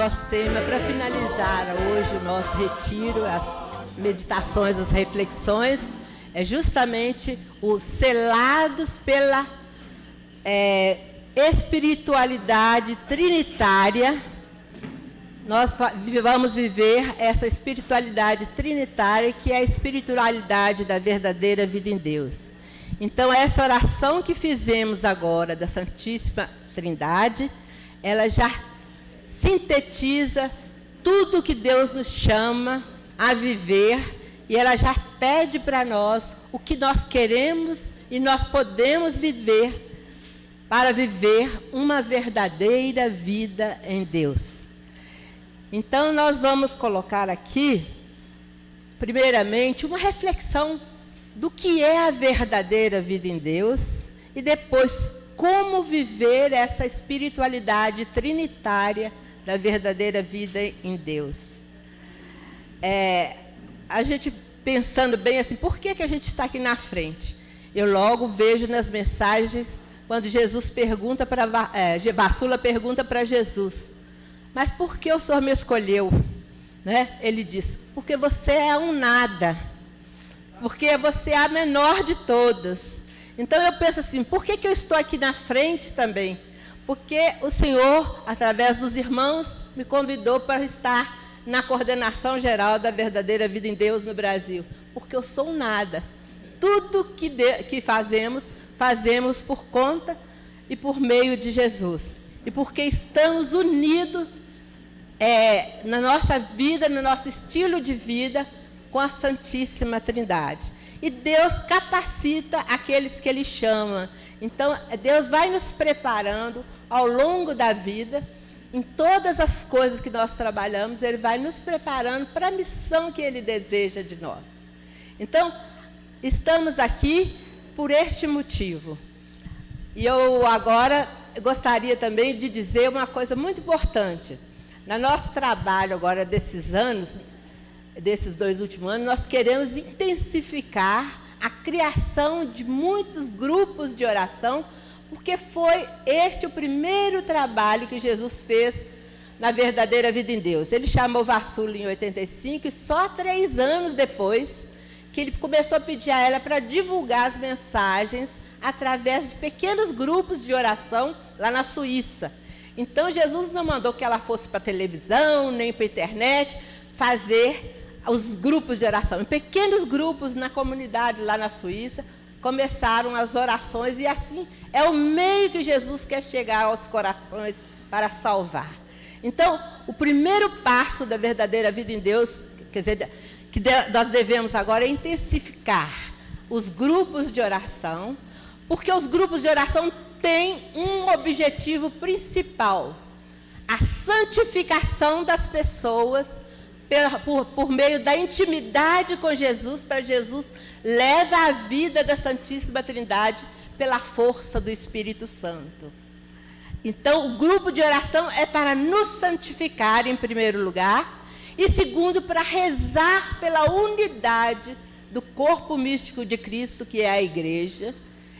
nosso tema para finalizar hoje o nosso retiro, as meditações, as reflexões, é justamente o selados pela espiritualidade trinitária. Nós vamos viver essa espiritualidade trinitária, que é a espiritualidade da verdadeira vida em Deus. Então, essa oração que fizemos agora da Santíssima Trindade, ela já sintetiza tudo que Deus nos chama a viver, e ela já pede para nós o que nós queremos e nós podemos viver para viver uma verdadeira vida em Deus. Então, nós vamos colocar aqui, primeiramente, uma reflexão do que é a verdadeira vida em Deus e depois como viver essa espiritualidade trinitária da verdadeira vida em Deus. A gente pensando bem assim, por que a gente está aqui na frente? Eu logo vejo nas mensagens, quando Jesus pergunta para Vassula pergunta para Jesus, mas por que o Senhor me escolheu? Né? Ele diz, porque você é um nada, porque você é a menor de todas. Então eu penso assim, por que eu estou aqui na frente também? Porque o Senhor, através dos irmãos, me convidou para estar na coordenação geral da verdadeira vida em Deus no Brasil. Porque eu sou um nada. Tudo que fazemos, fazemos por conta e por meio de Jesus. E porque estamos unidos na nossa vida, no nosso estilo de vida, com a Santíssima Trindade. E Deus capacita aqueles que Ele chama. Então, Deus vai nos preparando ao longo da vida, em todas as coisas que nós trabalhamos, Ele vai nos preparando para a missão que Ele deseja de nós. Então, estamos aqui por este motivo. E eu agora gostaria também de dizer uma coisa muito importante. No nosso trabalho agora desses anos, desses 2 últimos anos, nós queremos intensificar a criação de muitos grupos de oração, porque foi este o primeiro trabalho que Jesus fez na verdadeira vida em Deus. Ele chamou Vassula em 85 e só 3 anos depois que ele começou a pedir a ela para divulgar as mensagens através de pequenos grupos de oração lá na Suíça. Então, Jesus não mandou que ela fosse para a televisão, nem para a internet, fazer os grupos de oração. Em pequenos grupos na comunidade lá na Suíça, começaram as orações, e assim é o meio que Jesus quer chegar aos corações para salvar. Então, o primeiro passo da verdadeira vida em Deus, quer dizer, que nós devemos agora é intensificar os grupos de oração, porque os grupos de oração têm um objetivo principal: a santificação das pessoas por meio da intimidade com Jesus, para Jesus leva a vida da Santíssima Trindade pela força do Espírito Santo. Então, o grupo de oração é para nos santificar, em primeiro lugar, e segundo, para rezar pela unidade do corpo místico de Cristo, que é a Igreja,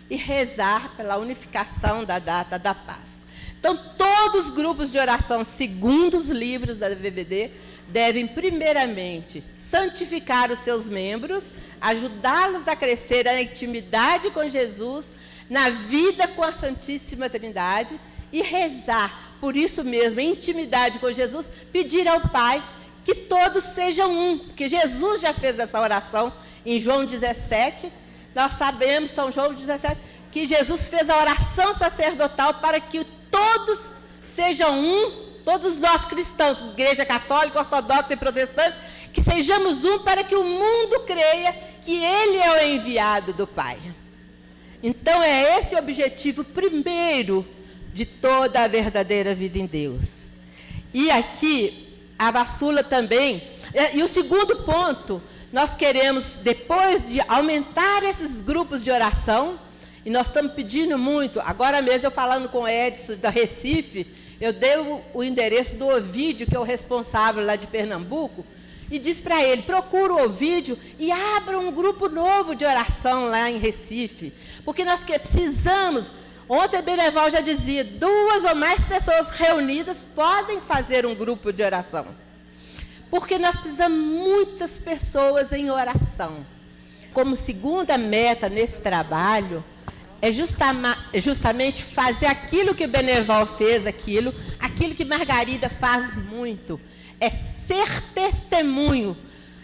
e rezar pela unificação da data da Páscoa. Então, todos os grupos de oração, segundo os livros da VVD, devem, primeiramente, santificar os seus membros, ajudá-los a crescer na intimidade com Jesus, na vida com a Santíssima Trindade, e rezar, por isso mesmo, em intimidade com Jesus, pedir ao Pai que todos sejam um, porque Jesus já fez essa oração em João 17, nós sabemos, São João 17, que Jesus fez a oração sacerdotal para que todos sejam um, todos nós cristãos, Igreja Católica, Ortodoxa e Protestante, que sejamos um para que o mundo creia que Ele é o enviado do Pai. Então, é esse o objetivo primeiro de toda a verdadeira vida em Deus. E aqui, a Vassula também, e o segundo ponto, nós queremos, depois de aumentar esses grupos de oração, e nós estamos pedindo muito, agora mesmo eu falando com o Edson da Recife, eu dei o endereço do Ovídio, que é o responsável lá de Pernambuco, e disse para ele, procura o Ovídio e abra um grupo novo de oração lá em Recife, porque nós precisamos, Ontem Beneval já dizia, 2 ou mais pessoas reunidas podem fazer um grupo de oração. Porque nós precisamos de muitas pessoas em oração. Como segunda meta nesse trabalho, é justamente fazer aquilo que Beneval fez, aquilo que Margarida faz muito, é ser testemunho.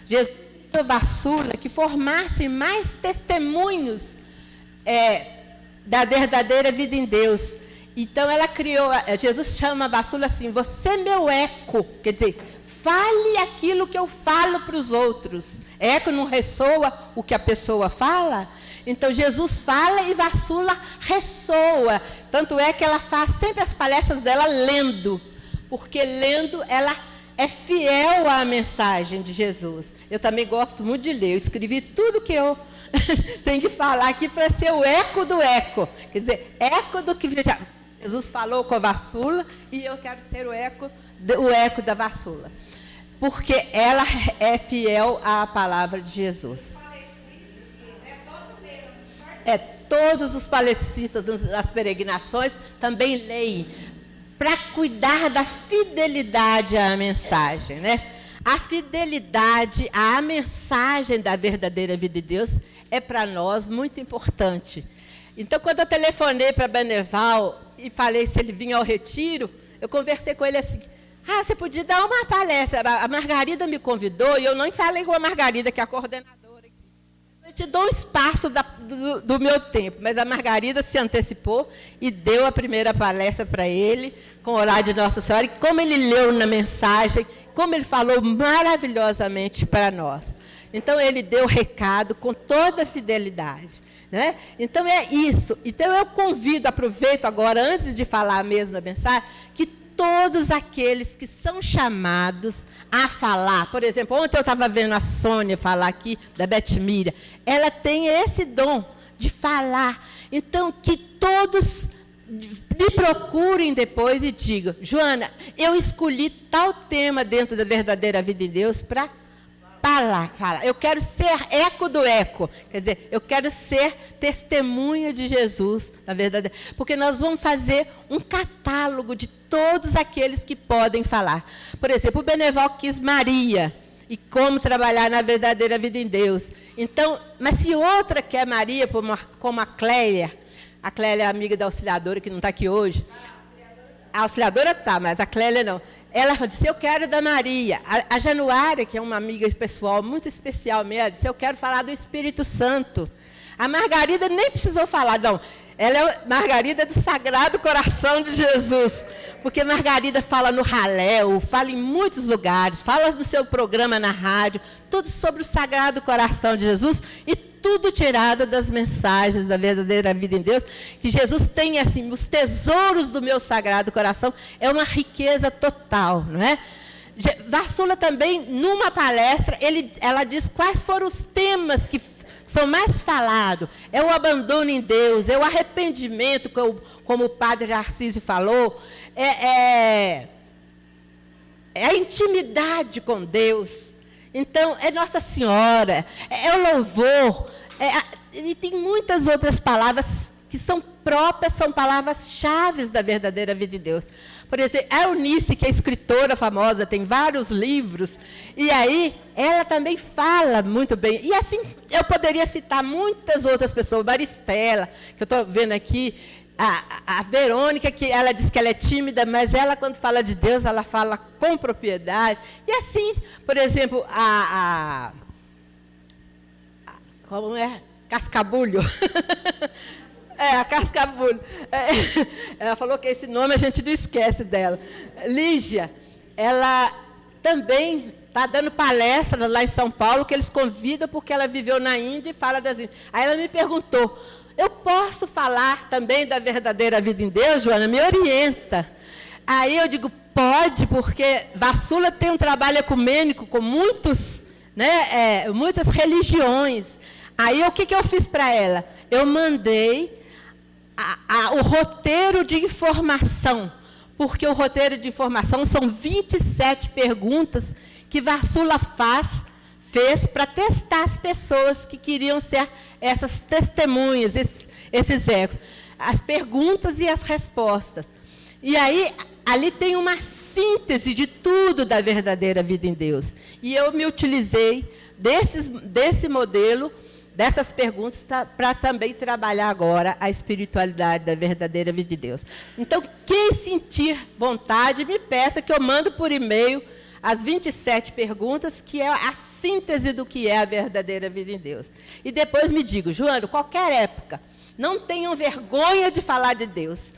Jesus Vassula, que formassem mais testemunhos da verdadeira vida em Deus. Então ela criou, Jesus chama a Vassula assim, você é meu eco, quer dizer, fale aquilo que eu falo para os outros. Eco não ressoa o que a pessoa fala? Então Jesus fala e Vassula ressoa. Tanto é que ela faz sempre as palestras dela lendo, porque lendo ela é fiel à mensagem de Jesus. Eu também gosto muito de ler, eu escrevi tudo que eu tenho que falar aqui para ser o eco do eco. Quer dizer, eco do que Jesus falou com a Vassula e eu quero ser o eco da Vassula. Porque ela é fiel à palavra de Jesus. Todos os palestristas das peregrinações também leem, para cuidar da fidelidade à mensagem, né? A fidelidade à mensagem da verdadeira vida de Deus é para nós muito importante. Então, quando eu telefonei para Beneval e falei se ele vinha ao retiro, eu conversei com ele assim, você podia dar uma palestra. A Margarida me convidou e eu não falei com a Margarida, que é a coordenadora. Eu te dou um espaço do meu tempo, mas a Margarida se antecipou e deu a primeira palestra para ele, com o horário de Nossa Senhora, e como ele leu na mensagem, como ele falou maravilhosamente para nós. Então, ele deu o recado com toda a fidelidade, né? Então, é isso. Então, eu convido, aproveito agora, antes de falar mesmo a mensagem, que todos aqueles que são chamados a falar. Por exemplo, ontem eu estava vendo a Sônia falar aqui, da Betmíria. Ela tem esse dom de falar. Então, que todos me procurem depois e digam, Joana, eu escolhi tal tema dentro da verdadeira vida de Deus para falar. Eu quero ser eco do eco. Quer dizer, eu quero ser testemunha de Jesus, na verdade. Porque nós vamos fazer um catálogo de todos aqueles que podem falar. Por exemplo, o Beneval quis Maria e como trabalhar na verdadeira vida em Deus. Então, mas se outra quer Maria, como a Clélia é amiga da auxiliadora, que não está aqui hoje. A auxiliadora está, mas a Clélia não. Ela disse, eu quero da Maria. A Januária, que é uma amiga pessoal muito especial mesmo, disse, eu quero falar do Espírito Santo. A Margarida nem precisou falar, não. Ela é Margarida do Sagrado Coração de Jesus. Porque Margarida fala no Raléu, fala em muitos lugares, fala no seu programa na rádio, tudo sobre o Sagrado Coração de Jesus e tudo tirado das mensagens da verdadeira vida em Deus, que Jesus tem assim, os tesouros do meu Sagrado Coração, é uma riqueza total, não é? Vassula também, numa palestra, ela diz quais foram os temas que são mais falados. É o abandono em Deus, é o arrependimento, como o padre Narciso falou, é a intimidade com Deus. Então, é Nossa Senhora, é o louvor, e tem muitas outras palavras que são próprias, são palavras-chave da verdadeira vida de Deus. Por exemplo, a Eunice, que é escritora famosa, tem vários livros, e aí ela também fala muito bem. E assim, eu poderia citar muitas outras pessoas, Maristela, que eu estou vendo aqui, a Verônica, que ela diz que ela é tímida, mas ela, quando fala de Deus, ela fala com propriedade. E assim, por exemplo, como é? Cascabulho. A Cascabulho. Ela falou que esse nome a gente não esquece dela. Lígia, ela também está dando palestra lá em São Paulo, que eles convidam porque ela viveu na Índia e fala das Índias. Aí ela me perguntou, eu posso falar também da verdadeira vida em Deus, Joana? Me orienta. Aí eu digo, pode, porque Vassula tem um trabalho ecumênico com muitas religiões. Aí o que eu fiz para ela? Eu mandei o roteiro de informação, porque o roteiro de informação são 27 perguntas que Vassula fez para testar as pessoas que queriam ser essas testemunhas, esses ecos. as perguntas e as respostas. E aí, ali tem uma síntese de tudo da verdadeira vida em Deus. E eu me utilizei desse modelo, dessas perguntas, para também trabalhar agora a espiritualidade da verdadeira vida em Deus. Então, quem sentir vontade, me peça que eu mando por e-mail as 27 perguntas, que é a síntese do que é a verdadeira vida em Deus. E depois me diga, Joana, qualquer época, não tenham vergonha de falar de Deus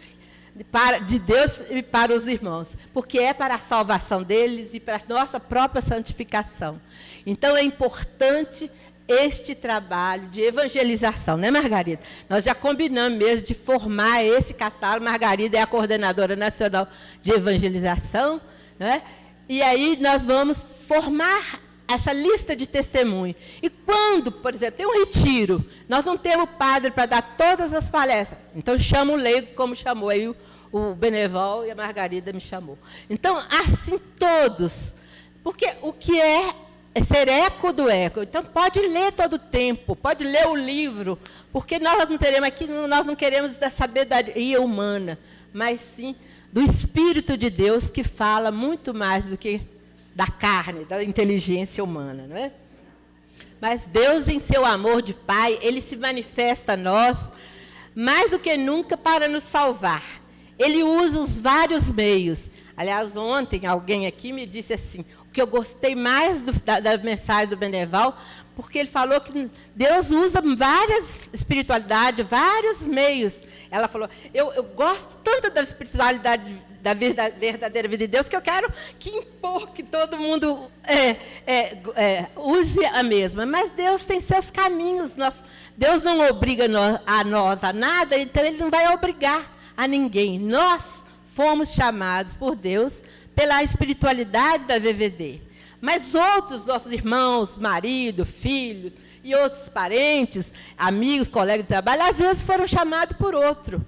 e para os irmãos, porque é para a salvação deles e para a nossa própria santificação. Então, é importante este trabalho de evangelização, né, Margarida? Nós já combinamos mesmo de formar esse catálogo. Margarida é a coordenadora nacional de evangelização, né? E aí nós vamos formar essa lista de testemunho. E quando, por exemplo, tem um retiro, nós não temos padre para dar todas as palestras. Então, chama o leigo, como chamou aí o Benevol e a Margarida me chamou. Então, assim todos. Porque o que é ser eco do eco. Então, pode ler todo o tempo, pode ler o livro, porque nós não teremos aqui, nós não queremos da sabedoria humana, mas sim do Espírito de Deus, que fala muito mais do que da carne, da inteligência humana, não é? Mas Deus, em seu amor de Pai, Ele se manifesta a nós, mais do que nunca, para nos salvar. Ele usa os vários meios. Aliás, ontem alguém aqui me disse assim, o que eu gostei mais da mensagem do Beneval, porque ele falou que Deus usa várias espiritualidades, vários meios. Ela falou, eu gosto tanto da espiritualidade da verdadeira vida de Deus, que eu quero impor que todo mundo use a mesma. Mas Deus tem seus caminhos. Deus não obriga a nós a nada, então Ele não vai obrigar a ninguém. Nós fomos chamados por Deus pela espiritualidade da VVD. Mas outros, nossos irmãos, marido, filhos e outros parentes, amigos, colegas de trabalho, às vezes foram chamados por outro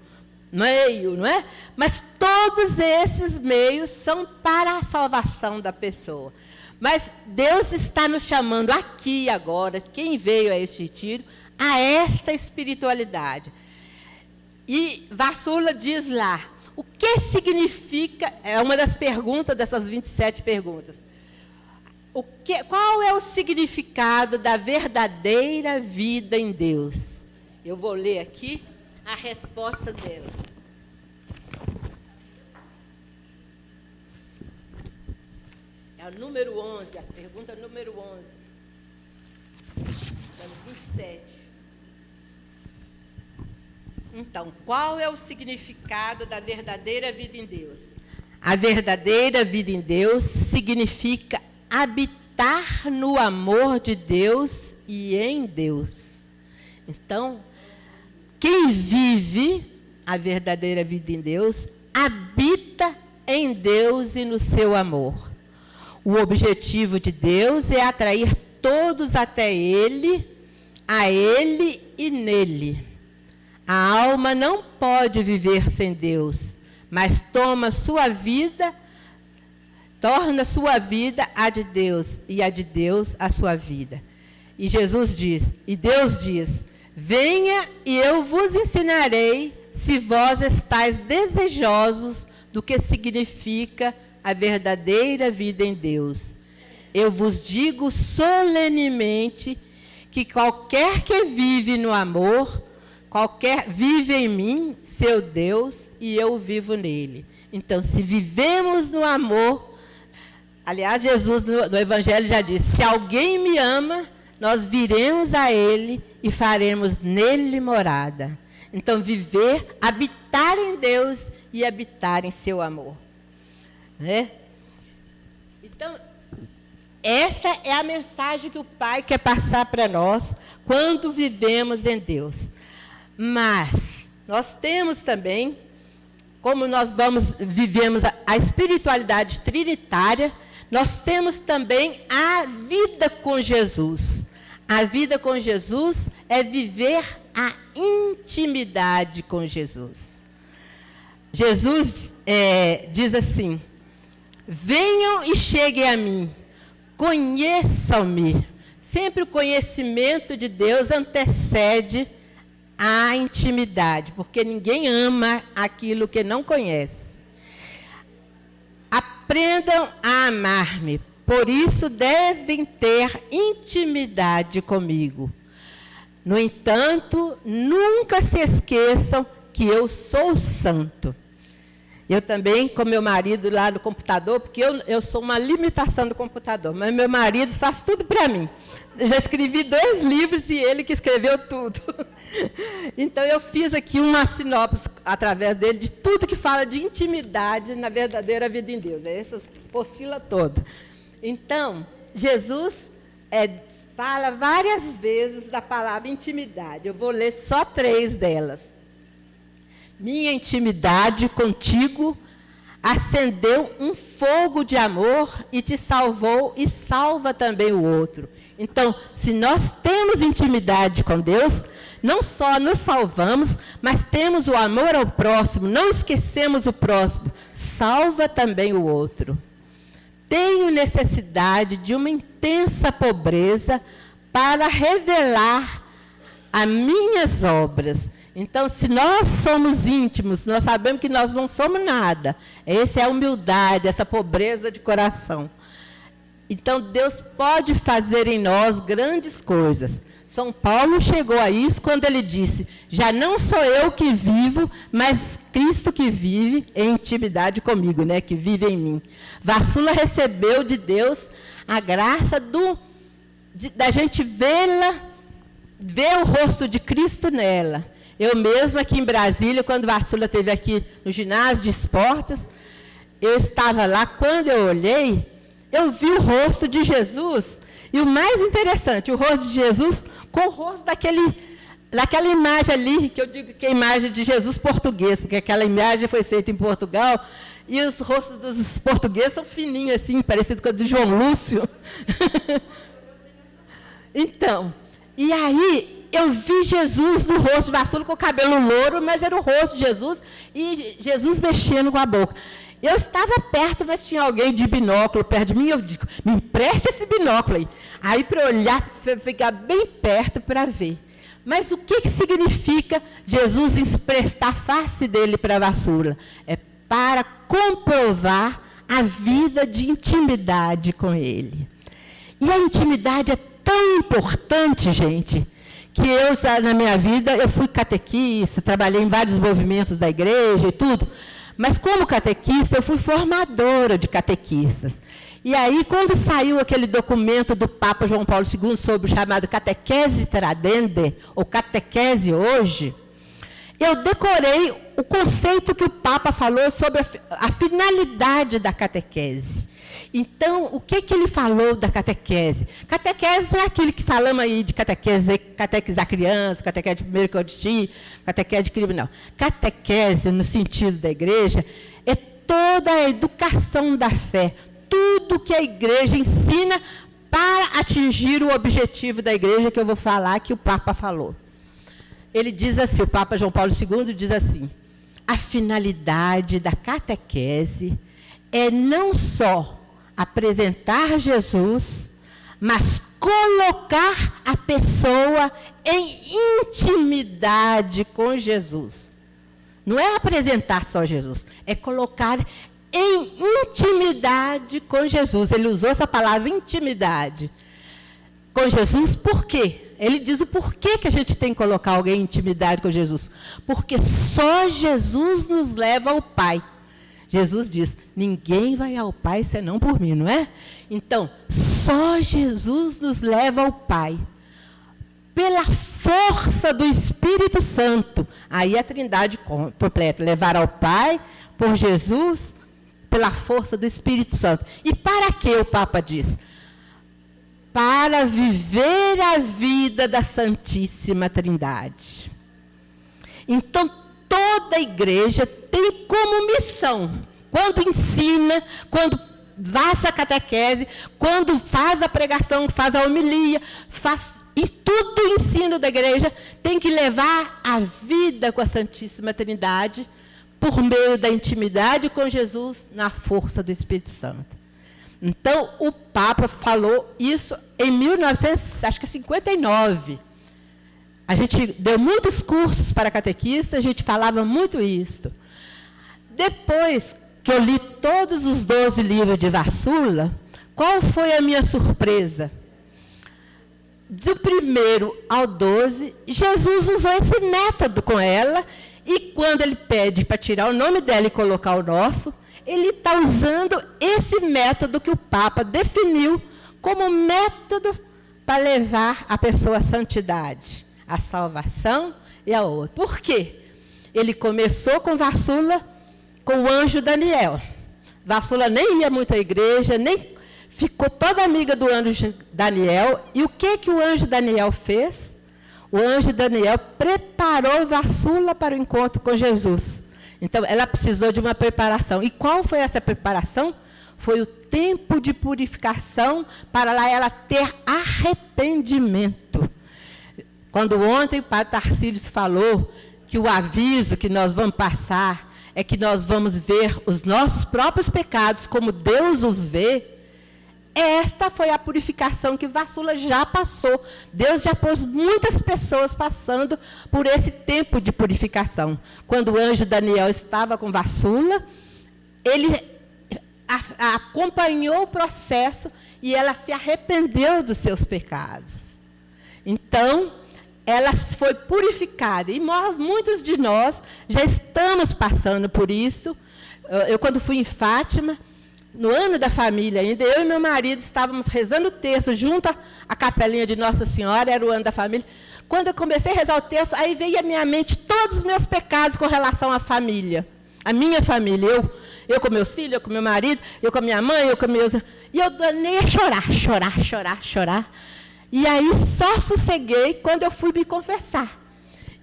meio, não é? Mas todos esses meios são para a salvação da pessoa. Mas Deus está nos chamando aqui e agora, quem veio a este retiro, a esta espiritualidade. E Vassula diz lá, o que significa, é uma das perguntas, dessas 27 perguntas, qual é o significado da verdadeira vida em Deus? Eu vou ler aqui a resposta dela. É o número 11, a pergunta número 11. Estamos 27. Então, qual é o significado da verdadeira vida em Deus? A verdadeira vida em Deus significa habitar no amor de Deus e em Deus. Então, quem vive a verdadeira vida em Deus, habita em Deus e no seu amor. O objetivo de Deus é atrair todos até Ele, a Ele e nele. A alma não pode viver sem Deus, mas torna sua vida a de Deus, e a de Deus a sua vida. E Deus diz, venha e eu vos ensinarei, se vós estáis desejosos do que significa a verdadeira vida em Deus. Eu vos digo solenemente que qualquer que vive no amor, vive em mim, seu Deus, e eu vivo nele. Então, se vivemos no amor, aliás, Jesus no Evangelho já disse, se alguém me ama, nós viremos a Ele e faremos nele morada. Então, habitar em Deus e habitar em seu amor. Né? Então, essa é a mensagem que o Pai quer passar para nós quando vivemos em Deus. Mas nós temos também, como nós vivemos a espiritualidade trinitária, nós temos também a vida com Jesus. A vida com Jesus é viver a intimidade com Jesus. Jesus diz assim, venham e cheguem a mim, conheçam-me. Sempre o conhecimento de Deus antecede à intimidade, porque ninguém ama aquilo que não conhece. Aprendam a amar-me, por isso devem ter intimidade comigo. No entanto, nunca se esqueçam que eu sou santo. Eu também, com meu marido lá no computador, porque eu sou uma limitação do computador, mas meu marido faz tudo para mim. Eu já escrevi 2 livros e ele que escreveu tudo. Então, eu fiz aqui uma sinopse, através dele, de tudo que fala de intimidade na verdadeira vida em Deus. É essa apostila toda. Então, Jesus fala várias vezes da palavra intimidade. Eu vou ler só 3 delas. Minha intimidade contigo acendeu um fogo de amor e te salvou e salva também o outro. Então, se nós temos intimidade com Deus, não só nos salvamos, mas temos o amor ao próximo, não esquecemos o próximo, salva também o outro. Tenho necessidade de uma intensa pobreza para revelar as minhas obras. Então, se nós somos íntimos, nós sabemos que nós não somos nada. Essa é a humildade, essa pobreza de coração. Então, Deus pode fazer em nós grandes coisas. São Paulo chegou a isso quando ele disse, já não sou eu que vivo, mas Cristo que vive em intimidade comigo, né, que vive em mim. Vassula recebeu de Deus a graça da gente ver o rosto de Cristo nela. Eu mesma, aqui em Brasília, quando Vassula esteve aqui no ginásio de esportes, eu estava lá, quando eu olhei, eu vi o rosto de Jesus. E o mais interessante, o rosto de Jesus com o rosto daquela imagem ali, que eu digo que é a imagem de Jesus português, porque aquela imagem foi feita em Portugal, e os rostos dos portugueses são fininhos assim, parecido com o do João Lúcio. Então, e aí eu vi Jesus no rosto de Vassula com o cabelo louro, mas era o rosto de Jesus, e Jesus mexendo com a boca. Eu estava perto, mas tinha alguém de binóculo perto de mim, eu digo, me empreste esse binóculo aí. Aí, para olhar, ficar bem perto para ver. Mas o que significa Jesus emprestar a face dele para Vassula? É para comprovar a vida de intimidade com ele. E a intimidade é tão importante, gente, que eu, na minha vida, eu fui catequista, trabalhei em vários movimentos da igreja e tudo, mas como catequista, eu fui formadora de catequistas. E aí, quando saiu aquele documento do Papa João Paulo II sobre o chamado Catequese Tradende, ou Catequese Hoje, eu decorei o conceito que o Papa falou sobre a finalidade da catequese. Então, o que ele falou da catequese? Catequese não é aquilo que falamos aí de catequese, catequizar criança, catequese de primeiro codicil, catequese de crime, não. Catequese, no sentido da igreja, é toda a educação da fé, tudo que a igreja ensina para atingir o objetivo da igreja, que eu vou falar, que o Papa falou. Ele diz assim, o Papa João Paulo II diz assim, a finalidade da catequese é não só apresentar Jesus, mas colocar a pessoa em intimidade com Jesus. Não é apresentar só Jesus, é colocar em intimidade com Jesus. Ele usou essa palavra intimidade com Jesus, por quê? Ele diz o porquê que a gente tem que colocar alguém em intimidade com Jesus. Porque só Jesus nos leva ao Pai. Jesus diz, ninguém vai ao Pai senão por mim, não é? Então, só Jesus nos leva ao Pai. Pela força do Espírito Santo. Aí a trindade completa, levar ao Pai, por Jesus, pela força do Espírito Santo. E para que o Papa diz? Para viver a vida da Santíssima Trindade. Então, toda a igreja tem como missão, quando ensina, quando faz a catequese, quando faz a pregação, faz a homilia, e tudo o ensino da igreja tem que levar a vida com a Santíssima Trindade, por meio da intimidade com Jesus, na força do Espírito Santo. Então, o Papa falou isso em 1959. A gente deu muitos cursos para catequistas, a gente falava muito isso. Depois que eu li todos os 12 livros de Vassula, qual foi a minha surpresa? Do 1º ao 12, Jesus usou esse método com ela, e quando ele pede para tirar o nome dela e colocar o nosso, ele está usando esse método que o Papa definiu como método para levar a pessoa à santidade, à salvação e a outra. Por quê? Ele começou com Vassula, com o anjo Daniel. Vassula nem ia muito à igreja, nem ficou toda amiga do anjo Daniel. E o que o anjo Daniel fez? O anjo Daniel preparou Vassula para o encontro com Jesus. Então, ela precisou de uma preparação. E qual foi essa preparação? Foi o tempo de purificação para lá ela ter arrependimento. Quando ontem o padre Tarcílio falou que o aviso que nós vamos passar é que nós vamos ver os nossos próprios pecados como Deus os vê, esta foi a purificação que Vassula já passou. Deus já pôs muitas pessoas passando por esse tempo de purificação. Quando o anjo Daniel estava com Vassula, ele acompanhou o processo e ela se arrependeu dos seus pecados. Então, ela foi purificada. E muitos de nós já estamos passando por isso. Eu, quando fui em Fátima, no ano da família ainda, eu e meu marido estávamos rezando o terço junto à capelinha de Nossa Senhora, era o ano da família. Quando eu comecei a rezar o terço, aí veio à minha mente todos os meus pecados com relação à família. A minha família, eu com meus filhos, eu com meu marido, eu com a minha mãe, eu com meus... E eu danei a chorar. E aí só sosseguei quando eu fui me confessar.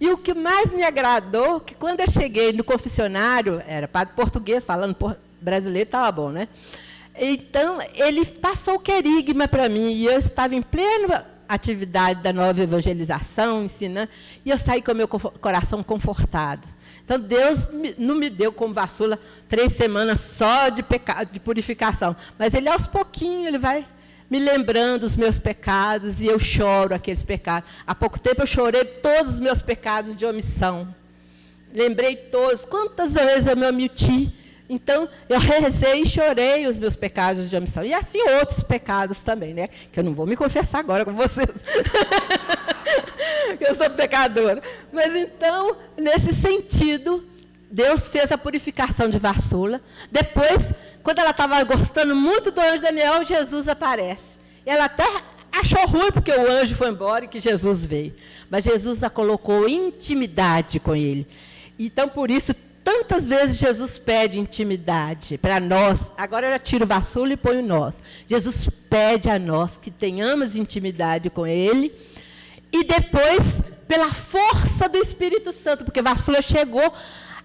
E o que mais me agradou, que quando eu cheguei no confessionário, era padre português, falando brasileiro, estava bom, né? Então, ele passou o querigma para mim, e eu estava em plena atividade da nova evangelização, ensinando, e eu saí com o meu coração confortado. Então, Deus não me deu como Vassula 3 semanas só de purificação, mas ele, aos pouquinhos, ele vai me lembrando os meus pecados, e eu choro aqueles pecados. Há pouco tempo eu chorei todos os meus pecados de omissão. Lembrei todos, quantas vezes eu me omiti. Então, eu rezei e chorei os meus pecados de omissão. E assim outros pecados também, né? Que eu não vou me confessar agora com vocês. Eu sou pecadora. Mas então, nesse sentido, Deus fez a purificação de Vassula. Depois, quando ela estava gostando muito do anjo Daniel, Jesus aparece. E ela até achou ruim porque o anjo foi embora e que Jesus veio. Mas Jesus a colocou em intimidade com ele. Então, por isso, tantas vezes Jesus pede intimidade para nós. Agora eu já tiro Vassula e ponho nós. Jesus pede a nós que tenhamos intimidade com ele. E depois, pela força do Espírito Santo, porque Vassula chegou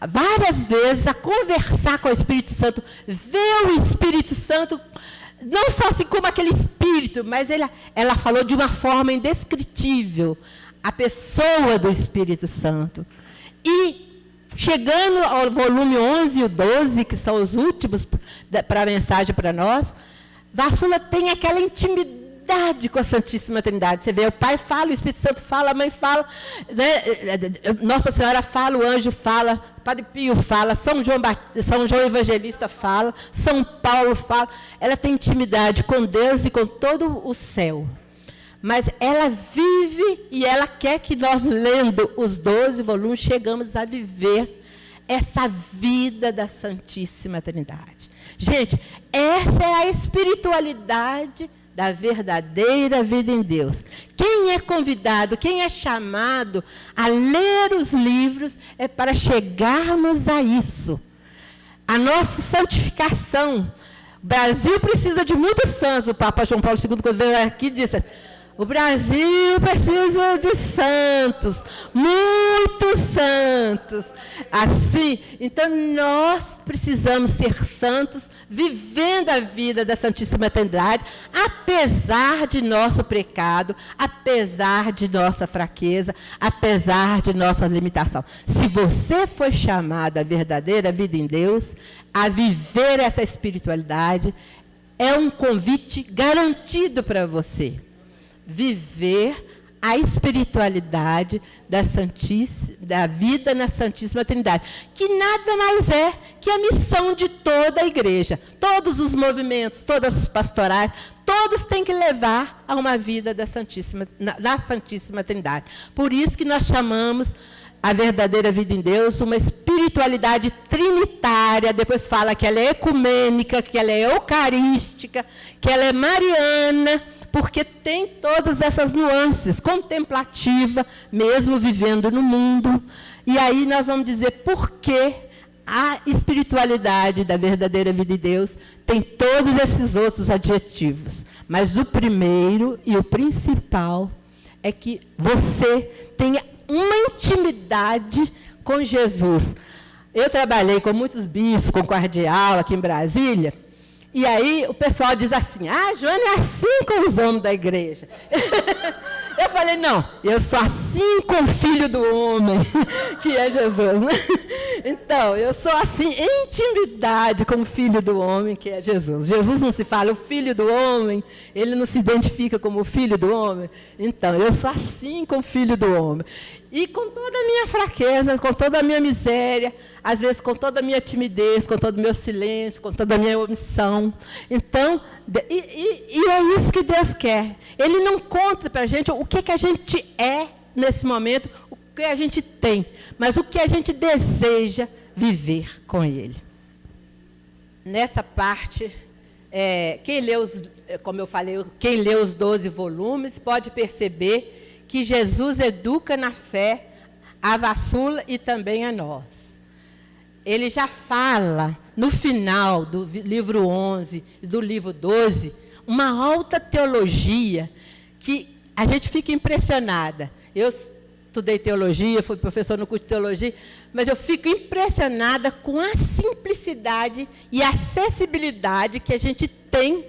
várias vezes a conversar com o Espírito Santo, ver o Espírito Santo, não só assim como aquele Espírito, mas ela falou de uma forma indescritível, a pessoa do Espírito Santo. E chegando ao volume 11 e o 12, que são os últimos para a mensagem para nós, Vassula tem aquela intimidade com a Santíssima Trindade. Você vê, o Pai fala, o Espírito Santo fala, a Mãe fala, né? Nossa Senhora fala, o anjo fala, Padre Pio fala, São João Evangelista fala, São Paulo fala. Ela tem intimidade com Deus e com todo o céu. Mas ela vive e ela quer que nós, lendo os 12 volumes, chegamos a viver essa vida da Santíssima Trindade. Gente, essa é a espiritualidade da verdadeira vida em Deus. Quem é convidado, quem é chamado a ler os livros é para chegarmos a isso. A nossa santificação. O Brasil precisa de muitos santos. O Papa João Paulo II, quando veio aqui, disse: o Brasil precisa de santos, muitos santos. Assim, então nós precisamos ser santos, vivendo a vida da Santíssima Trindade, apesar de nosso pecado, apesar de nossa fraqueza, apesar de nossa limitação. Se você foi chamado à verdadeira vida em Deus, a viver essa espiritualidade, é um convite garantido para você. Viver a espiritualidade da vida na Santíssima Trindade, que nada mais é que a missão de toda a igreja. Todos os movimentos, todas as pastorais, todos têm que levar a uma vida da Santíssima Trindade. Por isso que nós chamamos a verdadeira vida em Deus uma espiritualidade trinitária. Depois fala que ela é ecumênica, que ela é eucarística, que ela é mariana, porque tem todas essas nuances, contemplativa, mesmo vivendo no mundo. E aí nós vamos dizer por que a espiritualidade da verdadeira vida em Deus tem todos esses outros adjetivos. Mas o primeiro e o principal é que você tenha uma intimidade com Jesus. Eu trabalhei com muitos bispos, com cardeal aqui em Brasília, e aí o pessoal diz assim, Joana é assim com os homens da igreja. Eu falei, não, eu sou assim com o Filho do Homem, que é Jesus, né? Então, eu sou assim em intimidade com o Filho do Homem, que é Jesus. Jesus não se fala o Filho do Homem, ele não se identifica como o Filho do Homem. Então, eu sou assim com o Filho do Homem. E com toda a minha fraqueza, com toda a minha miséria, às vezes com toda a minha timidez, com todo o meu silêncio, com toda a minha omissão. Então, e é isso que Deus quer. Ele não conta para a gente o que a gente é nesse momento, o que a gente tem, mas o que a gente deseja viver com Ele. Nessa parte, como eu falei, quem lê os 12 volumes pode perceber que Jesus educa na fé a Vassula e também a nós. Ele já fala, no final do livro 11 e do livro 12, uma alta teologia que a gente fica impressionada. Eu estudei teologia, fui professor no curso de teologia, mas eu fico impressionada com a simplicidade e a acessibilidade que a gente tem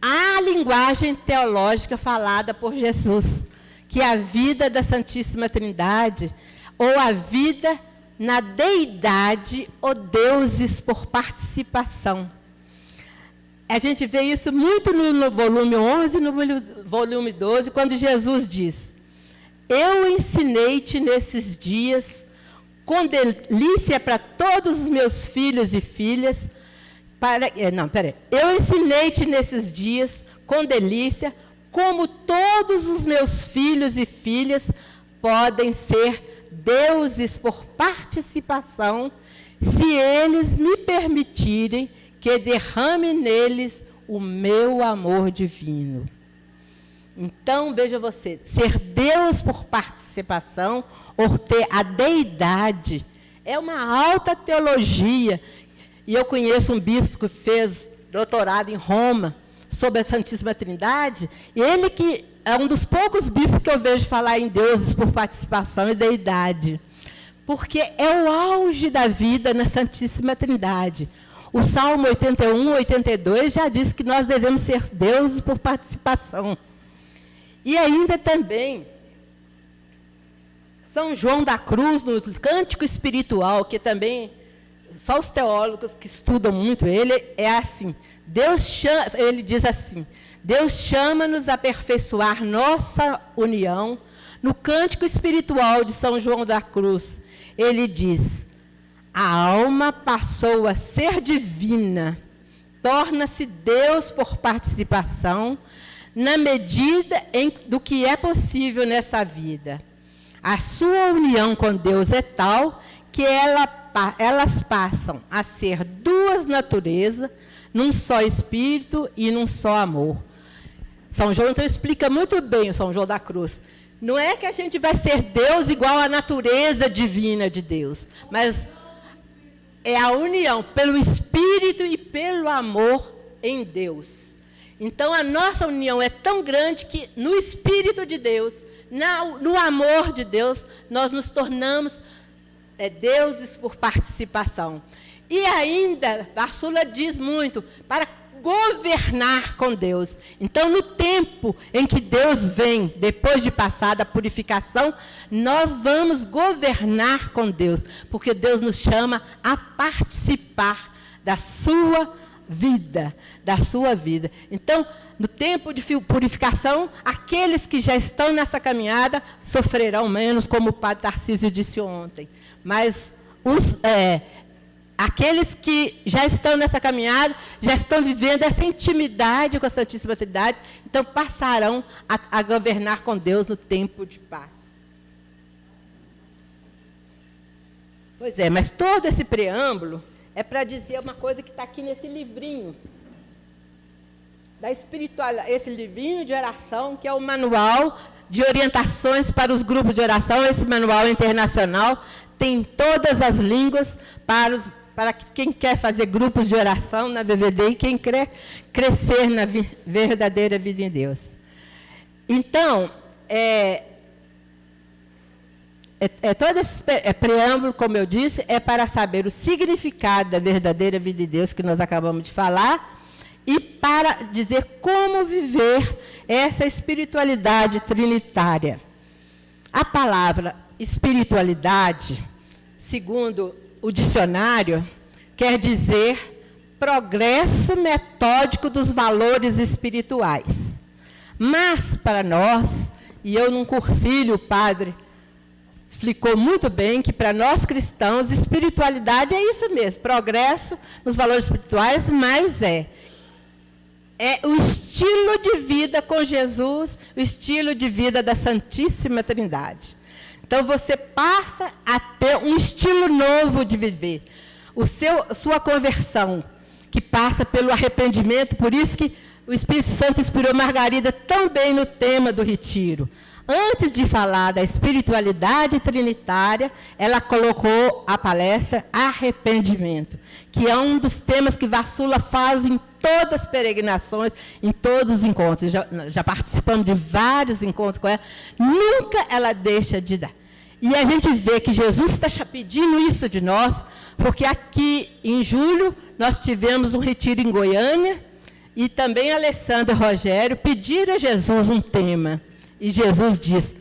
à linguagem teológica falada por Jesus, que é a vida da Santíssima Trindade, ou a vida na deidade, ou deuses por participação. A gente vê isso muito no volume 11 e no volume 12, quando Jesus diz, eu ensinei-te nesses dias, com delícia para todos os meus filhos e filhas, eu ensinei-te nesses dias, com delícia, como todos os meus filhos e filhas podem ser deuses por participação, se eles me permitirem que derrame neles o meu amor divino. Então, veja você, ser Deus por participação, ou ter a deidade, é uma alta teologia. E eu conheço um bispo que fez doutorado em Roma, sobre a Santíssima Trindade, e ele que é um dos poucos bispos que eu vejo falar em deuses por participação e deidade, porque é o auge da vida na Santíssima Trindade. O Salmo 81, 82 já diz que nós devemos ser deuses por participação. E ainda também, São João da Cruz, no Cântico Espiritual, que também, só os teólogos que estudam muito ele, é assim, ele diz assim, Deus chama-nos a aperfeiçoar nossa união. No Cântico Espiritual de São João da Cruz, ele diz, a alma passou a ser divina, torna-se Deus por participação, na medida do que é possível nessa vida. A sua união com Deus é tal que elas passam a ser duas naturezas, num só espírito e num só amor. São João então explica muito bem, o São João da Cruz. Não é que a gente vai ser Deus igual à natureza divina de Deus, mas é a união pelo espírito e pelo amor em Deus. Então, a nossa união é tão grande que no espírito de Deus, no amor de Deus, nós nos tornamos deuses por participação. E ainda, Vassula diz muito, para governar com Deus. Então, no tempo em que Deus vem, depois de passar da purificação, nós vamos governar com Deus, porque Deus nos chama a participar da sua vida, da sua vida. Então, no tempo de purificação, aqueles que já estão nessa caminhada sofrerão menos, como o padre Tarcísio disse ontem. Mas aqueles que já estão nessa caminhada, já estão vivendo essa intimidade com a Santíssima Trindade, então passarão a governar com Deus no tempo de paz. Pois é, mas todo esse preâmbulo é para dizer uma coisa que está aqui nesse livrinho, da espiritualidade, esse livrinho de oração, que é o manual de orientações para os grupos de oração. Esse manual é internacional, tem em todas as línguas para quem quer fazer grupos de oração na VVD e quem quer crescer na verdadeira vida em Deus. Então, todo esse preâmbulo, como eu disse, é para saber o significado da verdadeira vida em Deus, que nós acabamos de falar, e para dizer como viver essa espiritualidade trinitária. A palavra espiritualidade, segundo o dicionário, quer dizer progresso metódico dos valores espirituais. Mas, para nós, e eu num cursilho, o padre explicou muito bem que para nós cristãos, espiritualidade é isso mesmo, progresso nos valores espirituais, mas é o estilo de vida com Jesus, o estilo de vida da Santíssima Trindade. Então, você passa a ter um estilo novo de viver. Sua conversão, que passa pelo arrependimento, por isso que o Espírito Santo inspirou Margarida tão bem no tema do retiro. Antes de falar da espiritualidade trinitária, ela colocou a palestra arrependimento, que é um dos temas que Vassula faz em todas as peregrinações, em todos os encontros. Já participamos de vários encontros com ela. Nunca ela deixa de dar. E a gente vê que Jesus está pedindo isso de nós, porque aqui em julho nós tivemos um retiro em Goiânia, e também Alessandra e Rogério pediram a Jesus um tema. E Jesus diz,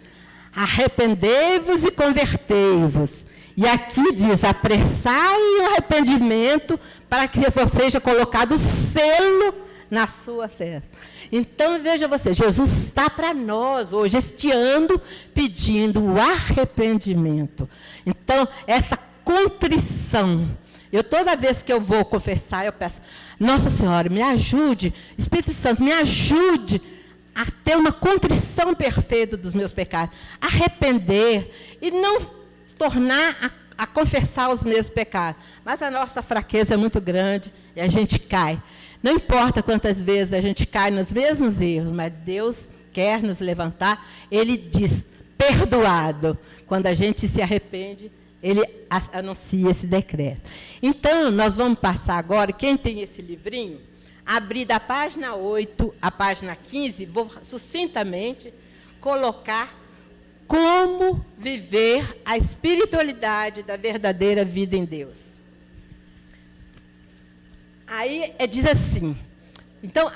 arrependei-vos e convertei-vos. E aqui diz, apressai o arrependimento para que seja colocado o selo na sua testa. Então, veja você, Jesus está para nós hoje, este ano, pedindo o arrependimento. Então, essa contrição. Toda vez que eu vou confessar, eu peço, Nossa Senhora, me ajude, Espírito Santo, me ajude a ter uma contrição perfeita dos meus pecados, arrepender e não tornar a confessar os mesmos pecados. Mas a nossa fraqueza é muito grande e a gente cai. Não importa quantas vezes a gente cai nos mesmos erros, mas Deus quer nos levantar. Ele diz, perdoado. Quando a gente se arrepende, Ele anuncia esse decreto. Então, nós vamos passar agora, quem tem esse livrinho, abrir da página 8 à página 15, vou sucintamente colocar como viver a espiritualidade da verdadeira vida em Deus. Aí diz assim, então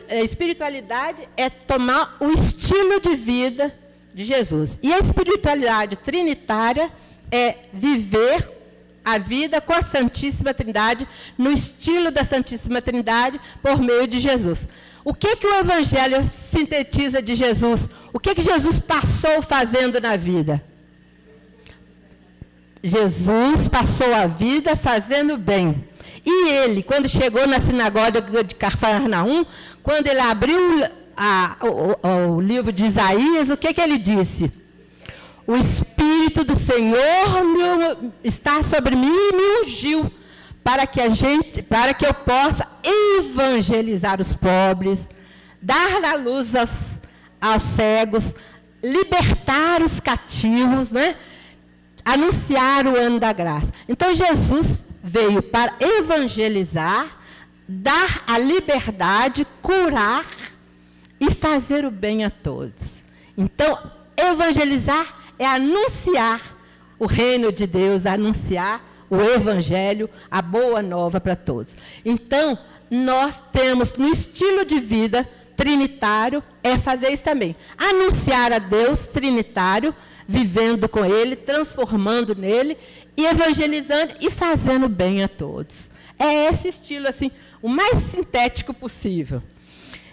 a espiritualidade é tomar o estilo de vida de Jesus. E a espiritualidade trinitária é viver a vida com a Santíssima Trindade, no estilo da Santíssima Trindade, por meio de Jesus. O que o Evangelho sintetiza de Jesus? O que Jesus passou fazendo na vida? Jesus passou a vida fazendo bem. E ele, quando chegou na sinagoga de Cafarnaum, quando ele abriu o livro de Isaías, o que ele disse? O Espírito do Senhor está sobre mim e me ungiu para que eu possa evangelizar os pobres, dar a luz aos cegos, libertar os cativos, né? Anunciar o ano da graça. Então, Jesus veio para evangelizar, dar a liberdade, curar e fazer o bem a todos. Então, evangelizar é anunciar o reino de Deus, anunciar o evangelho, a boa nova para todos. Então, nós temos no estilo de vida trinitário, é fazer isso também. Anunciar a Deus trinitário, vivendo com Ele, transformando nele, e evangelizando e fazendo bem a todos. É esse estilo, assim, o mais sintético possível.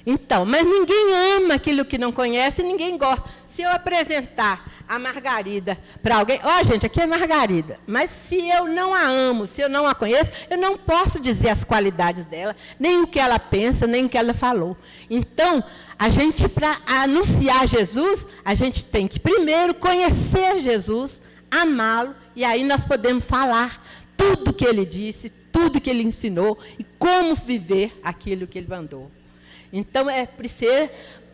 Então, mas ninguém ama aquilo que não conhece, ninguém gosta. Se eu apresentar a Margarida para alguém, gente, aqui é Margarida, mas se eu não a amo, se eu não a conheço, eu não posso dizer as qualidades dela, nem o que ela pensa, nem o que ela falou. Então, a gente, para anunciar Jesus, a gente tem que primeiro conhecer Jesus, amá-lo, e aí nós podemos falar tudo que ele disse, tudo que ele ensinou, e como viver aquilo que ele mandou. Então,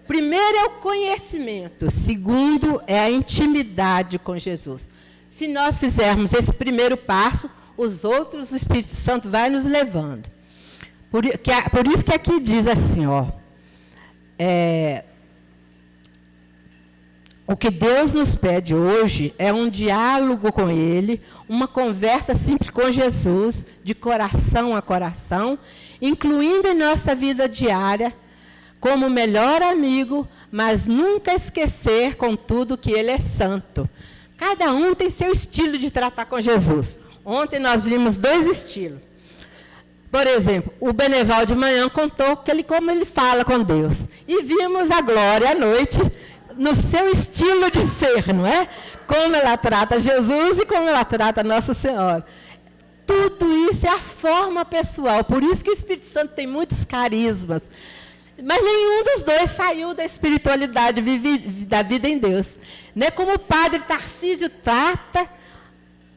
primeiro é o conhecimento, segundo é a intimidade com Jesus. Se nós fizermos esse primeiro passo, os outros, o Espírito Santo vai nos levando. Por isso que aqui diz assim, o que Deus nos pede hoje é um diálogo com Ele, uma conversa simples com Jesus, de coração a coração, incluindo em nossa vida diária, como melhor amigo, mas nunca esquecer, contudo, que Ele é santo. Cada um tem seu estilo de tratar com Jesus. Ontem nós vimos 2 estilos. Por exemplo, o Beneval de manhã contou como ele fala com Deus. E vimos a Glória à noite, no seu estilo de ser, não é? Como ela trata Jesus e como ela trata Nossa Senhora. Tudo isso é a forma pessoal. Por isso que o Espírito Santo tem muitos carismas. Mas nenhum dos dois saiu da espiritualidade da vida em Deus. Né? Como o padre Tarcísio trata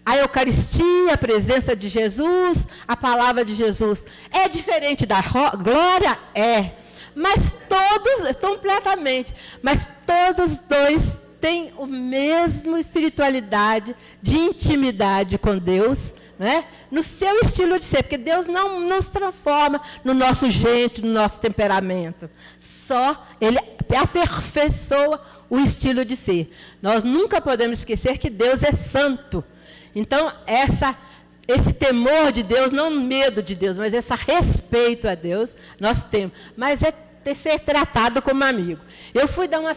a Eucaristia, a presença de Jesus, a palavra de Jesus. É diferente da Glória? É. Mas completamente. Mas todos dois têm a mesma espiritualidade de intimidade com Deus, né? No seu estilo de ser, porque Deus não se transforma no nosso jeito, no nosso temperamento. Só Ele aperfeiçoa o estilo de ser. Nós nunca podemos esquecer que Deus é santo. Então, esse temor de Deus, não medo de Deus, mas esse respeito a Deus, nós temos. Mas ser tratado como amigo. Eu fui dar uma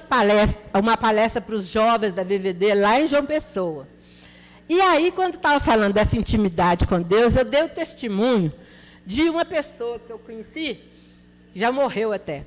palestra para os jovens da VVD lá em João Pessoa. E aí, quando estava falando dessa intimidade com Deus, eu dei o testemunho de uma pessoa que eu conheci, que já morreu até,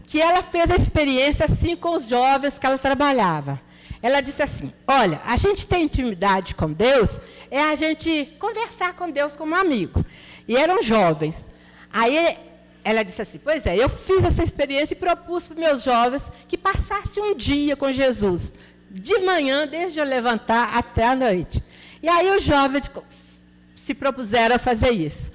que ela fez a experiência assim com os jovens que ela trabalhava. Ela disse assim, olha, a gente tem intimidade com Deus, é a gente conversar com Deus como amigo. E eram jovens. Aí ela disse assim, pois é, eu fiz essa experiência e propus para os meus jovens que passassem um dia com Jesus, de manhã, desde eu levantar até a noite. E aí os jovens se propuseram a fazer isso.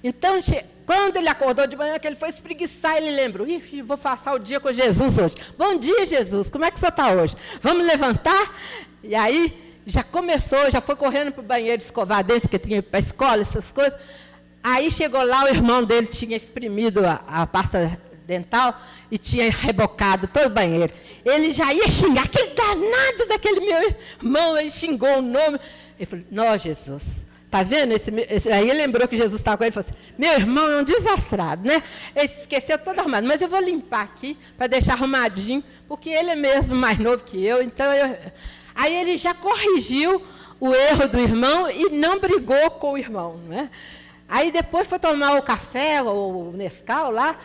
Então, quando ele acordou de manhã, que ele foi espreguiçar, ele lembrou, vou passar o dia com Jesus hoje. Bom dia, Jesus, como é que o senhor está hoje? Vamos levantar? E aí, já começou, já foi correndo para o banheiro escovar dentro, porque tinha para a escola, essas coisas. Aí chegou lá, o irmão dele tinha exprimido a pasta dental e tinha rebocado todo o banheiro. Ele já ia xingar, aquele danado daquele meu irmão, ele xingou o nome. Ele falou, não, Jesus, está vendo? Aí ele lembrou que Jesus estava com ele e falou assim, meu irmão é um desastrado, né? Ele esqueceu todo arrumado, mas eu vou limpar aqui para deixar arrumadinho, porque ele é mesmo mais novo que eu, então Aí ele já corrigiu o erro do irmão e não brigou com o irmão, né? Aí depois foi tomar o café, o Nescau lá,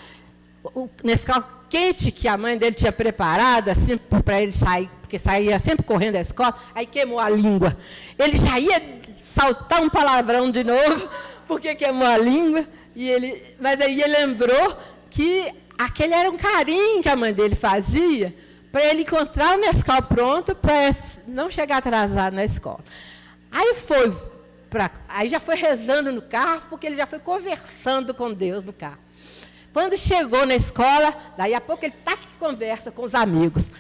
o Nescau quente que a mãe dele tinha preparado, assim, para ele sair, porque saía sempre correndo da escola, aí queimou a língua. Ele já ia saltar um palavrão de novo, porque queimou a língua, mas aí ele lembrou que aquele era um carinho que a mãe dele fazia, para ele encontrar o Nescau pronto, para não chegar atrasado na escola. Aí já foi rezando no carro, porque ele já foi conversando com Deus no carro. Quando chegou na escola, daí a pouco ele que conversa com os amigos.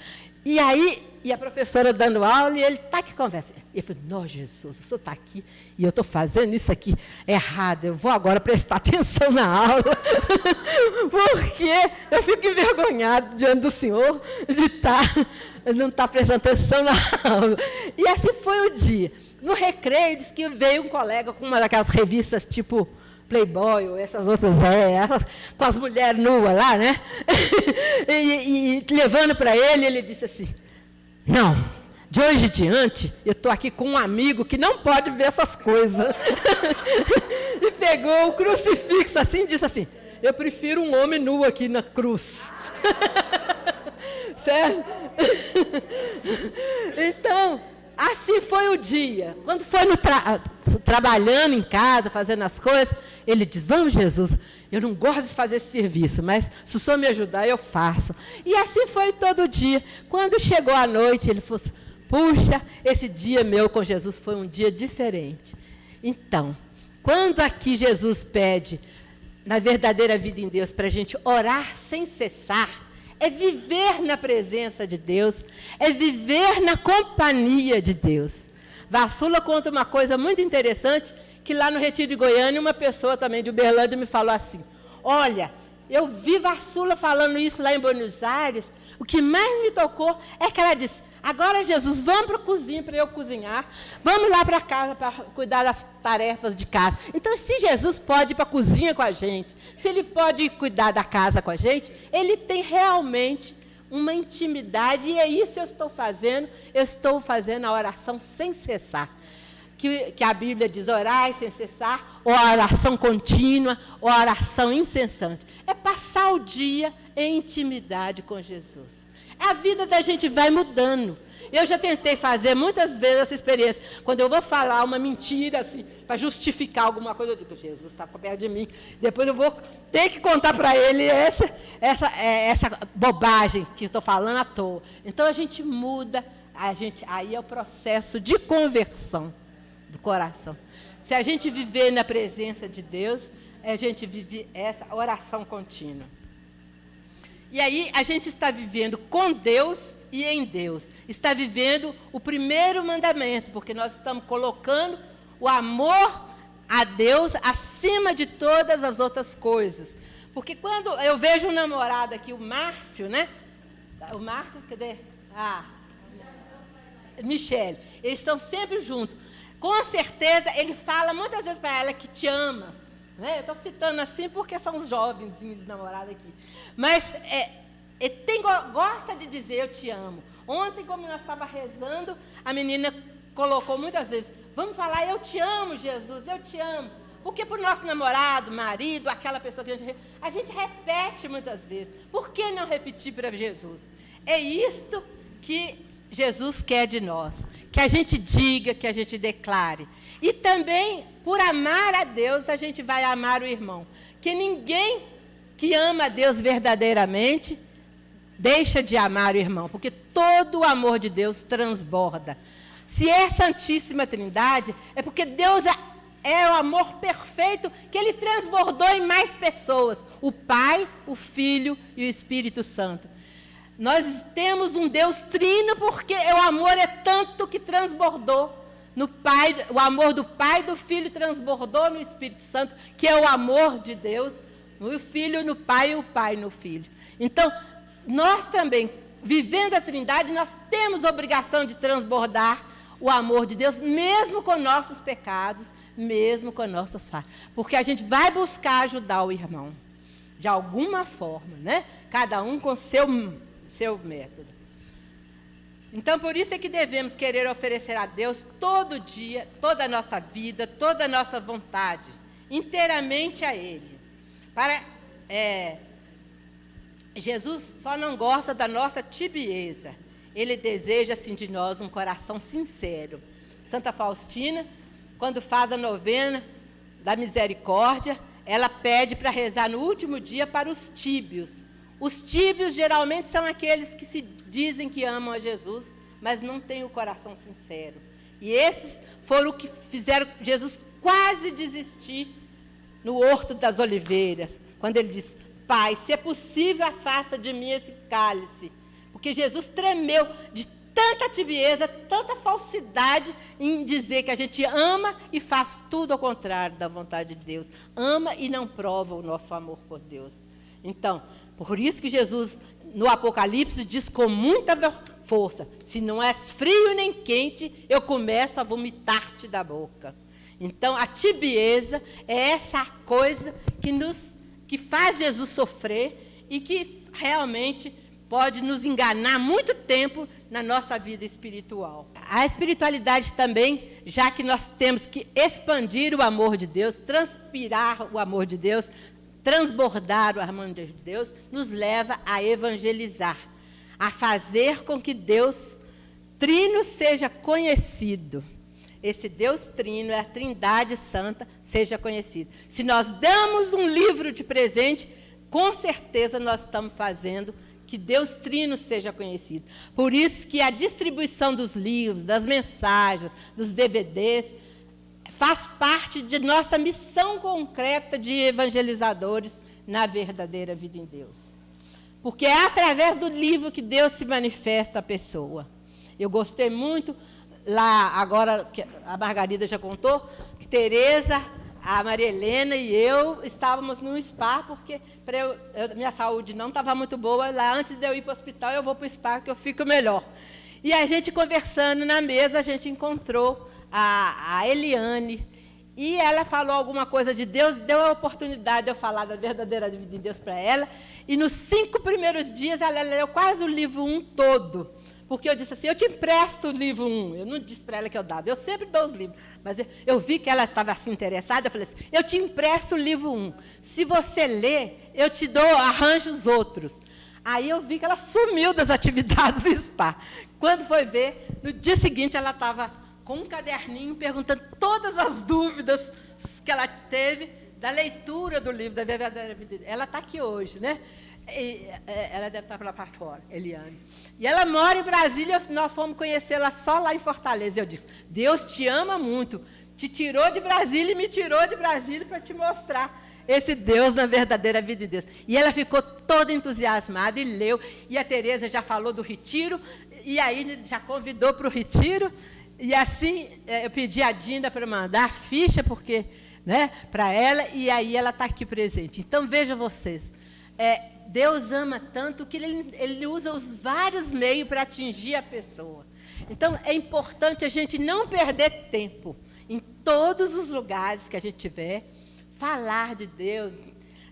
E aí, a professora dando aula, e ele que conversa. E eu falei, não, Jesus, o senhor está aqui, e eu estou fazendo isso aqui errado, eu vou agora prestar atenção na aula, porque eu fico envergonhado diante do senhor de não estar prestando atenção na aula. E assim foi o dia. No recreio, disse que veio um colega com uma daquelas revistas tipo Playboy, ou essas outras, com as mulheres nuas lá, né? e levando para ele disse assim, não, de hoje em diante, eu estou aqui com um amigo que não pode ver essas coisas. E pegou o crucifixo assim e disse assim, eu prefiro um homem nu aqui na cruz. Certo? Então, assim foi o dia. Quando foi trabalhando em casa, fazendo as coisas, ele diz, vamos, Jesus, eu não gosto de fazer esse serviço, mas se o Senhor me ajudar, eu faço. E assim foi todo dia. Quando chegou a noite, ele falou assim, puxa, esse dia meu com Jesus foi um dia diferente. Então, quando aqui Jesus pede, na verdadeira vida em Deus, para a gente orar sem cessar, é viver na presença de Deus, é viver na companhia de Deus. Vassula conta uma coisa muito interessante, que lá no Retiro de Goiânia, uma pessoa também de Uberlândia me falou assim, olha, eu vi Vassula falando isso lá em Buenos Aires, o que mais me tocou é que ela disse, agora, Jesus, vamos para a cozinha para eu cozinhar, vamos lá para casa para cuidar das tarefas de casa. Então, se Jesus pode ir para a cozinha com a gente, se Ele pode cuidar da casa com a gente, Ele tem realmente uma intimidade, e é isso que eu estou fazendo a oração sem cessar. Que a Bíblia diz, orai sem cessar, ou a oração contínua, ou a oração incessante. É passar o dia em intimidade com Jesus. A vida da gente vai mudando. Eu já tentei fazer muitas vezes essa experiência. Quando eu vou falar uma mentira, assim, para justificar alguma coisa, eu digo, Jesus está perto de mim. Depois eu vou ter que contar para ele essa bobagem que estou falando à toa. Então, a gente muda, aí é o processo de conversão do coração. Se a gente viver na presença de Deus, a gente vive essa oração contínua. E aí a gente está vivendo com Deus e em Deus. Está vivendo o primeiro mandamento, porque nós estamos colocando o amor a Deus acima de todas as outras coisas. Porque quando eu vejo um namorado aqui, o Márcio, né? O Márcio, cadê? Michele. Eles estão sempre juntos. Com certeza, ele fala muitas vezes para ela que te ama. Né? Eu estou citando assim porque são os jovenzinhos namorados aqui. Mas gosta de dizer eu te amo. Ontem, como nós estávamos rezando, a menina colocou muitas vezes, vamos falar eu te amo, Jesus, eu te amo. Porque para o nosso namorado, marido, aquela pessoa que a gente repete muitas vezes. Por que não repetir para Jesus? É isto que Jesus quer de nós, que a gente diga, que a gente declare. E também, por amar a Deus, a gente vai amar o irmão. Que ninguém que ama a Deus verdadeiramente deixa de amar o irmão, porque todo o amor de Deus transborda. Se é Santíssima Trindade, é porque Deus é o amor perfeito que Ele transbordou em mais pessoas. O Pai, o Filho e o Espírito Santo. Nós temos um Deus trino porque o amor é tanto que transbordou no Pai, o amor do Pai e do Filho transbordou no Espírito Santo, que é o amor de Deus, o Filho no Pai e o Pai no Filho. Então, nós também, vivendo a Trindade, nós temos a obrigação de transbordar o amor de Deus, mesmo com nossos pecados, mesmo com nossas falhas. Porque a gente vai buscar ajudar o irmão, de alguma forma, né? Cada um com seu método. Então, por isso é que devemos querer oferecer a Deus todo dia, toda a nossa vida, toda a nossa vontade, inteiramente a Ele. Jesus só não gosta da nossa tibieza. Ele deseja, assim, de nós um coração sincero. Santa Faustina, quando faz a novena da misericórdia, ela pede para rezar no último dia para os tíbios. Os tíbios geralmente são aqueles que se dizem que amam a Jesus, mas não têm o coração sincero. E esses foram o que fizeram Jesus quase desistir no Horto das Oliveiras, quando ele disse, Pai, se é possível, afasta de mim esse cálice. Porque Jesus tremeu de tanta tibieza, tanta falsidade em dizer que a gente ama e faz tudo ao contrário da vontade de Deus. Ama e não prova o nosso amor por Deus. Então, por isso que Jesus, no Apocalipse, diz com muita força, se não és frio nem quente, eu começo a vomitar-te da boca. Então, a tibieza é essa coisa que faz Jesus sofrer e que realmente pode nos enganar muito tempo na nossa vida espiritual. A espiritualidade também, já que nós temos que expandir o amor de Deus, transpirar o amor de Deus, transbordar o amor de Deus, nos leva a evangelizar, a fazer com que Deus Trino seja conhecido. Esse Deus Trino, a Trindade Santa, seja conhecido. Se nós damos um livro de presente, com certeza nós estamos fazendo que Deus Trino seja conhecido. Por isso que a distribuição dos livros, das mensagens, dos DVDs, faz parte de nossa missão concreta de evangelizadores na verdadeira vida em Deus. Porque é através do livro que Deus se manifesta à pessoa. Eu gostei muito, lá agora, que a Margarida já contou, que Tereza, a Maria Helena e eu estávamos no spa, porque minha saúde não estava muito boa. Lá, antes de eu ir para o hospital, eu vou para o spa, que eu fico melhor. E a gente conversando na mesa, a gente encontrou a Eliane, e ela falou alguma coisa de Deus, deu a oportunidade de eu falar da verdadeira vida de Deus para ela, e nos 5 primeiros dias, ela leu quase o livro 1 todo. Porque eu disse assim, eu te empresto o livro 1. Eu não disse para ela que eu dava, eu sempre dou os livros. Mas eu vi que ela estava assim interessada, eu falei assim, eu te empresto o livro 1. Se você ler, eu te dou, arranjo os outros. Aí eu vi que ela sumiu das atividades do spa. Quando foi ver, no dia seguinte ela estava com um caderninho perguntando todas as dúvidas que ela teve da leitura do livro da verdadeira vida. Ela está aqui hoje, né? E ela deve estar lá para fora, Eliane. E ela mora em Brasília, nós fomos conhecê-la só lá em Fortaleza. Eu disse, Deus te ama muito, te tirou de Brasília e me tirou de Brasília para te mostrar esse Deus na verdadeira vida de Deus. E ela ficou toda entusiasmada e leu. E a Tereza já falou do retiro, e aí já convidou para o retiro. E assim, eu pedi a Dinda para mandar a ficha, porque, né, para ela, e aí ela está aqui presente. Então, vejam vocês, Deus ama tanto que ele usa os vários meios para atingir a pessoa. Então, é importante a gente não perder tempo em todos os lugares que a gente tiver, falar de Deus.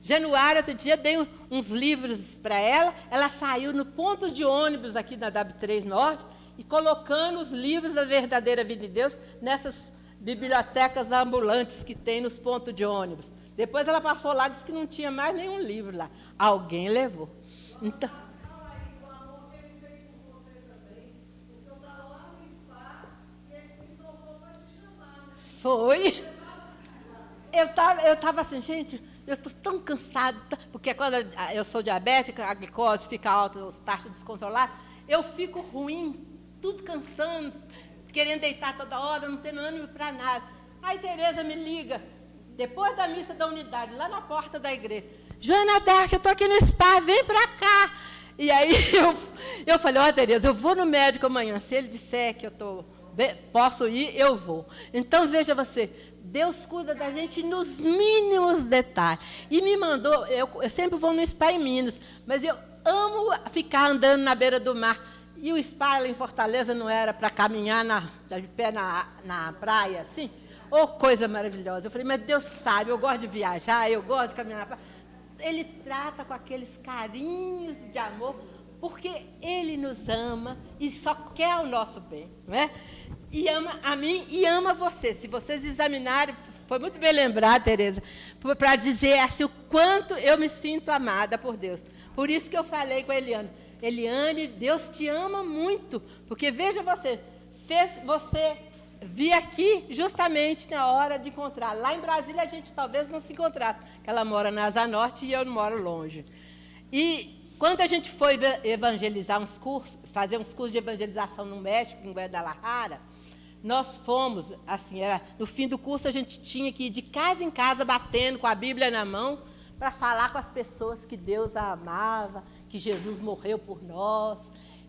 Januário, outro dia, dei uns livros para ela, ela saiu no ponto de ônibus aqui na W3 Norte e colocando os livros da verdadeira vida de Deus nessas bibliotecas ambulantes que tem nos pontos de ônibus. Depois ela passou lá e disse que não tinha mais nenhum livro lá. Alguém levou. Então, foi. Eu estava assim, gente, eu estou tão cansada, porque quando eu sou diabética, a glicose fica alta, os taxas descontroladas, eu fico ruim, tudo cansando, querendo deitar toda hora, não tendo ânimo para nada. Aí Tereza me liga, depois da missa da unidade, lá na porta da igreja, Joana Dark, eu estou aqui no spa, vem para cá. E aí eu falei, ó, Tereza, eu vou no médico amanhã, se ele disser que posso ir, eu vou. Então, veja você, Deus cuida da gente nos mínimos detalhes. E me mandou, eu sempre vou no spa em Minas, mas eu amo ficar andando na beira do mar. E o spa lá em Fortaleza não era para caminhar de pé na praia, assim? Oh, coisa maravilhosa. Eu falei, mas Deus sabe, eu gosto de viajar, eu gosto de caminhar na praia. Ele trata com aqueles carinhos de amor, porque Ele nos ama e só quer o nosso bem, não é? E ama a mim e ama você. Se vocês examinarem, foi muito bem lembrado, Tereza, para dizer assim, o quanto eu me sinto amada por Deus. Por isso que eu falei com a Eliane. Eliane, Deus te ama muito, porque veja você, fez você vir aqui justamente na hora de encontrar. Lá em Brasília a gente talvez não se encontrasse, porque ela mora na Asa Norte e eu moro longe. E quando a gente foi evangelizar fazer uns cursos de evangelização no México, em Guadalajara, nós fomos, assim, no fim do curso a gente tinha que ir de casa em casa, batendo com a Bíblia na mão, para falar com as pessoas que Deus a amava, que Jesus morreu por nós.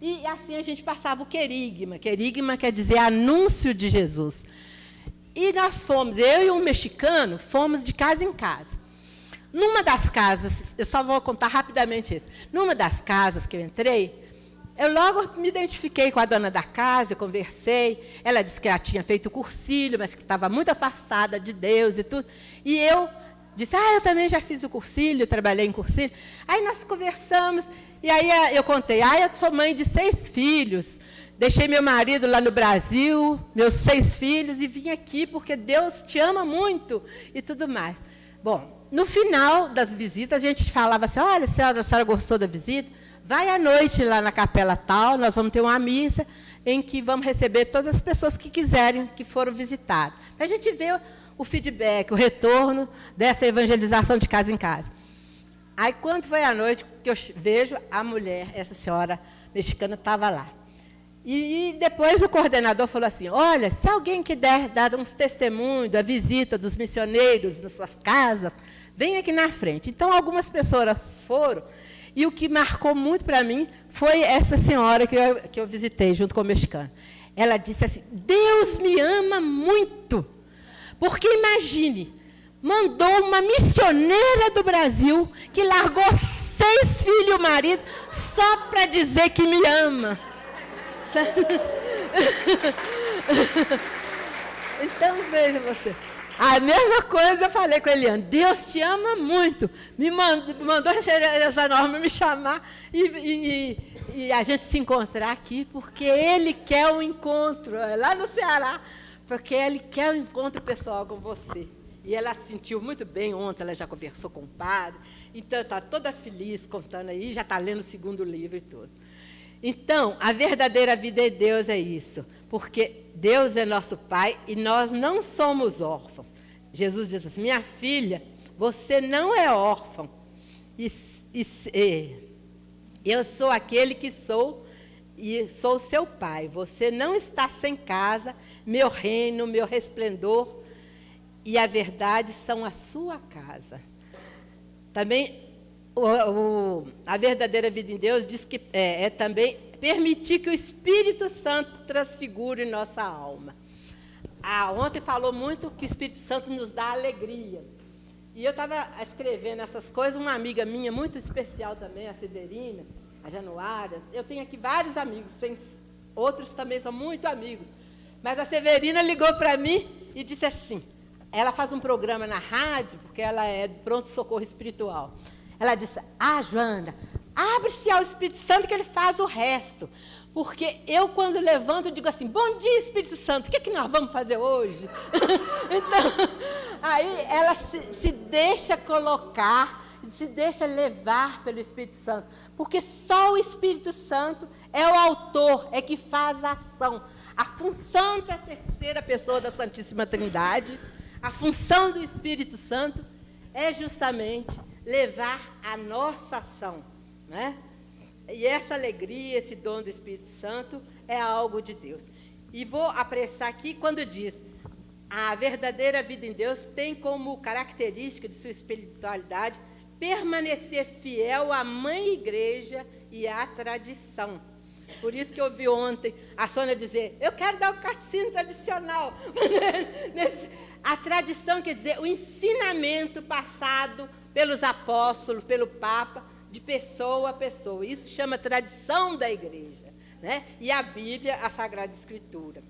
E assim a gente passava o querigma. Querigma quer dizer anúncio de Jesus. E nós fomos, eu e um mexicano, fomos de casa em casa. Numa das casas, eu só vou contar rapidamente isso. Numa das casas que eu entrei, eu logo me identifiquei com a dona da casa, eu conversei. Ela disse que ela tinha feito cursilho, mas que estava muito afastada de Deus e tudo. E eu disse, eu também já fiz o cursilho, trabalhei em cursilho. Aí nós conversamos, e aí eu contei, eu sou mãe de 6 filhos, deixei meu marido lá no Brasil, meus 6 filhos, e vim aqui porque Deus te ama muito, e tudo mais. Bom, no final das visitas, a gente falava assim, olha, a senhora gostou da visita? Vai à noite lá na capela tal, nós vamos ter uma missa em que vamos receber todas as pessoas que quiserem, que foram visitadas. A gente vê o feedback, o retorno dessa evangelização de casa em casa. Aí, quando foi à noite, que eu vejo a mulher, essa senhora mexicana, estava lá. E depois o coordenador falou assim, olha, se alguém quiser dar uns testemunhos da visita dos missioneiros nas suas casas, vem aqui na frente. Então, algumas pessoas foram, e o que marcou muito para mim foi essa senhora que eu visitei, junto com o mexicano. Ela disse assim, Deus me ama muito. Porque, imagine, mandou uma missioneira do Brasil que largou 6 filhos e o marido só para dizer que me ama. Então, veja você. A mesma coisa eu falei com a Eliane. Deus te ama muito. Me mandou essa norma me chamar e a gente se encontrar aqui, porque Ele quer um encontro, lá no Ceará, porque Ele quer um encontro pessoal com você. E ela se sentiu muito bem ontem, ela já conversou com o padre, então está toda feliz contando aí, já está lendo o 2º livro e tudo. Então, a verdadeira vida de Deus é isso, porque Deus é nosso Pai e nós não somos órfãos. Jesus diz assim, minha filha, você não é órfão, eu sou aquele que sou e sou seu pai. Você não está sem casa, meu reino, meu resplendor e a verdade são a sua casa. Também a verdadeira vida em Deus diz que é também permitir que o Espírito Santo transfigure nossa alma. Ontem falou muito que o Espírito Santo nos dá alegria. E eu estava escrevendo essas coisas, uma amiga minha muito especial também, a Severina, a Januária. Eu tenho aqui vários amigos, outros também são muito amigos. Mas a Severina ligou para mim e disse assim, ela faz um programa na rádio, porque ela é de pronto-socorro espiritual. Ela disse, Joana, abre-se ao Espírito Santo que ele faz o resto. Porque eu, quando levanto, digo assim, bom dia, Espírito Santo, o que nós vamos fazer hoje? Então, aí ela se deixa colocar, se deixa levar pelo Espírito Santo. Porque só o Espírito Santo é o autor, é que faz a ação. A função da terceira pessoa da Santíssima Trindade, a função do Espírito Santo é justamente levar a nossa ação, né? E essa alegria, esse dom do Espírito Santo é algo de Deus. E vou apressar aqui quando diz, a verdadeira vida em Deus tem como característica de sua espiritualidade permanecer fiel à mãe igreja e à tradição. Por isso que eu ouvi ontem a Sônia dizer, eu quero dar o catecismo tradicional. A tradição quer dizer o ensinamento passado pelos apóstolos, pelo Papa, de pessoa a pessoa. Isso chama tradição da igreja, né? E a Bíblia, a Sagrada Escritura.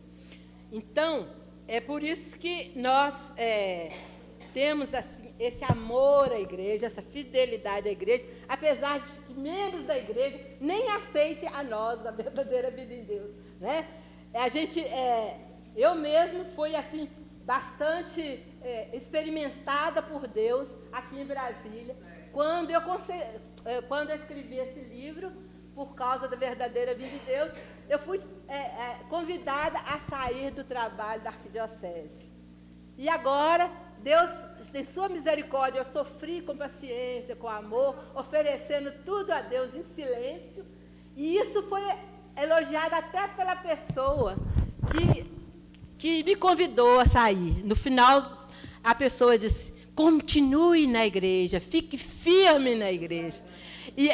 Então, é por isso que nós temos assim, esse amor à igreja, essa fidelidade à igreja, apesar de que membros da igreja nem aceitem a nós, a verdadeira vida em Deus, né? Eu mesmo fui assim, bastante experimentada por Deus aqui em Brasília, quando eu escrevi esse livro, por causa da verdadeira vida de Deus, eu fui convidada a sair do trabalho da arquidiocese. E agora, Deus, em sua misericórdia, eu sofri com paciência, com amor, oferecendo tudo a Deus em silêncio, e isso foi elogiado até pela pessoa que me convidou a sair. No final, a pessoa disse, continue na igreja, fique firme na igreja. E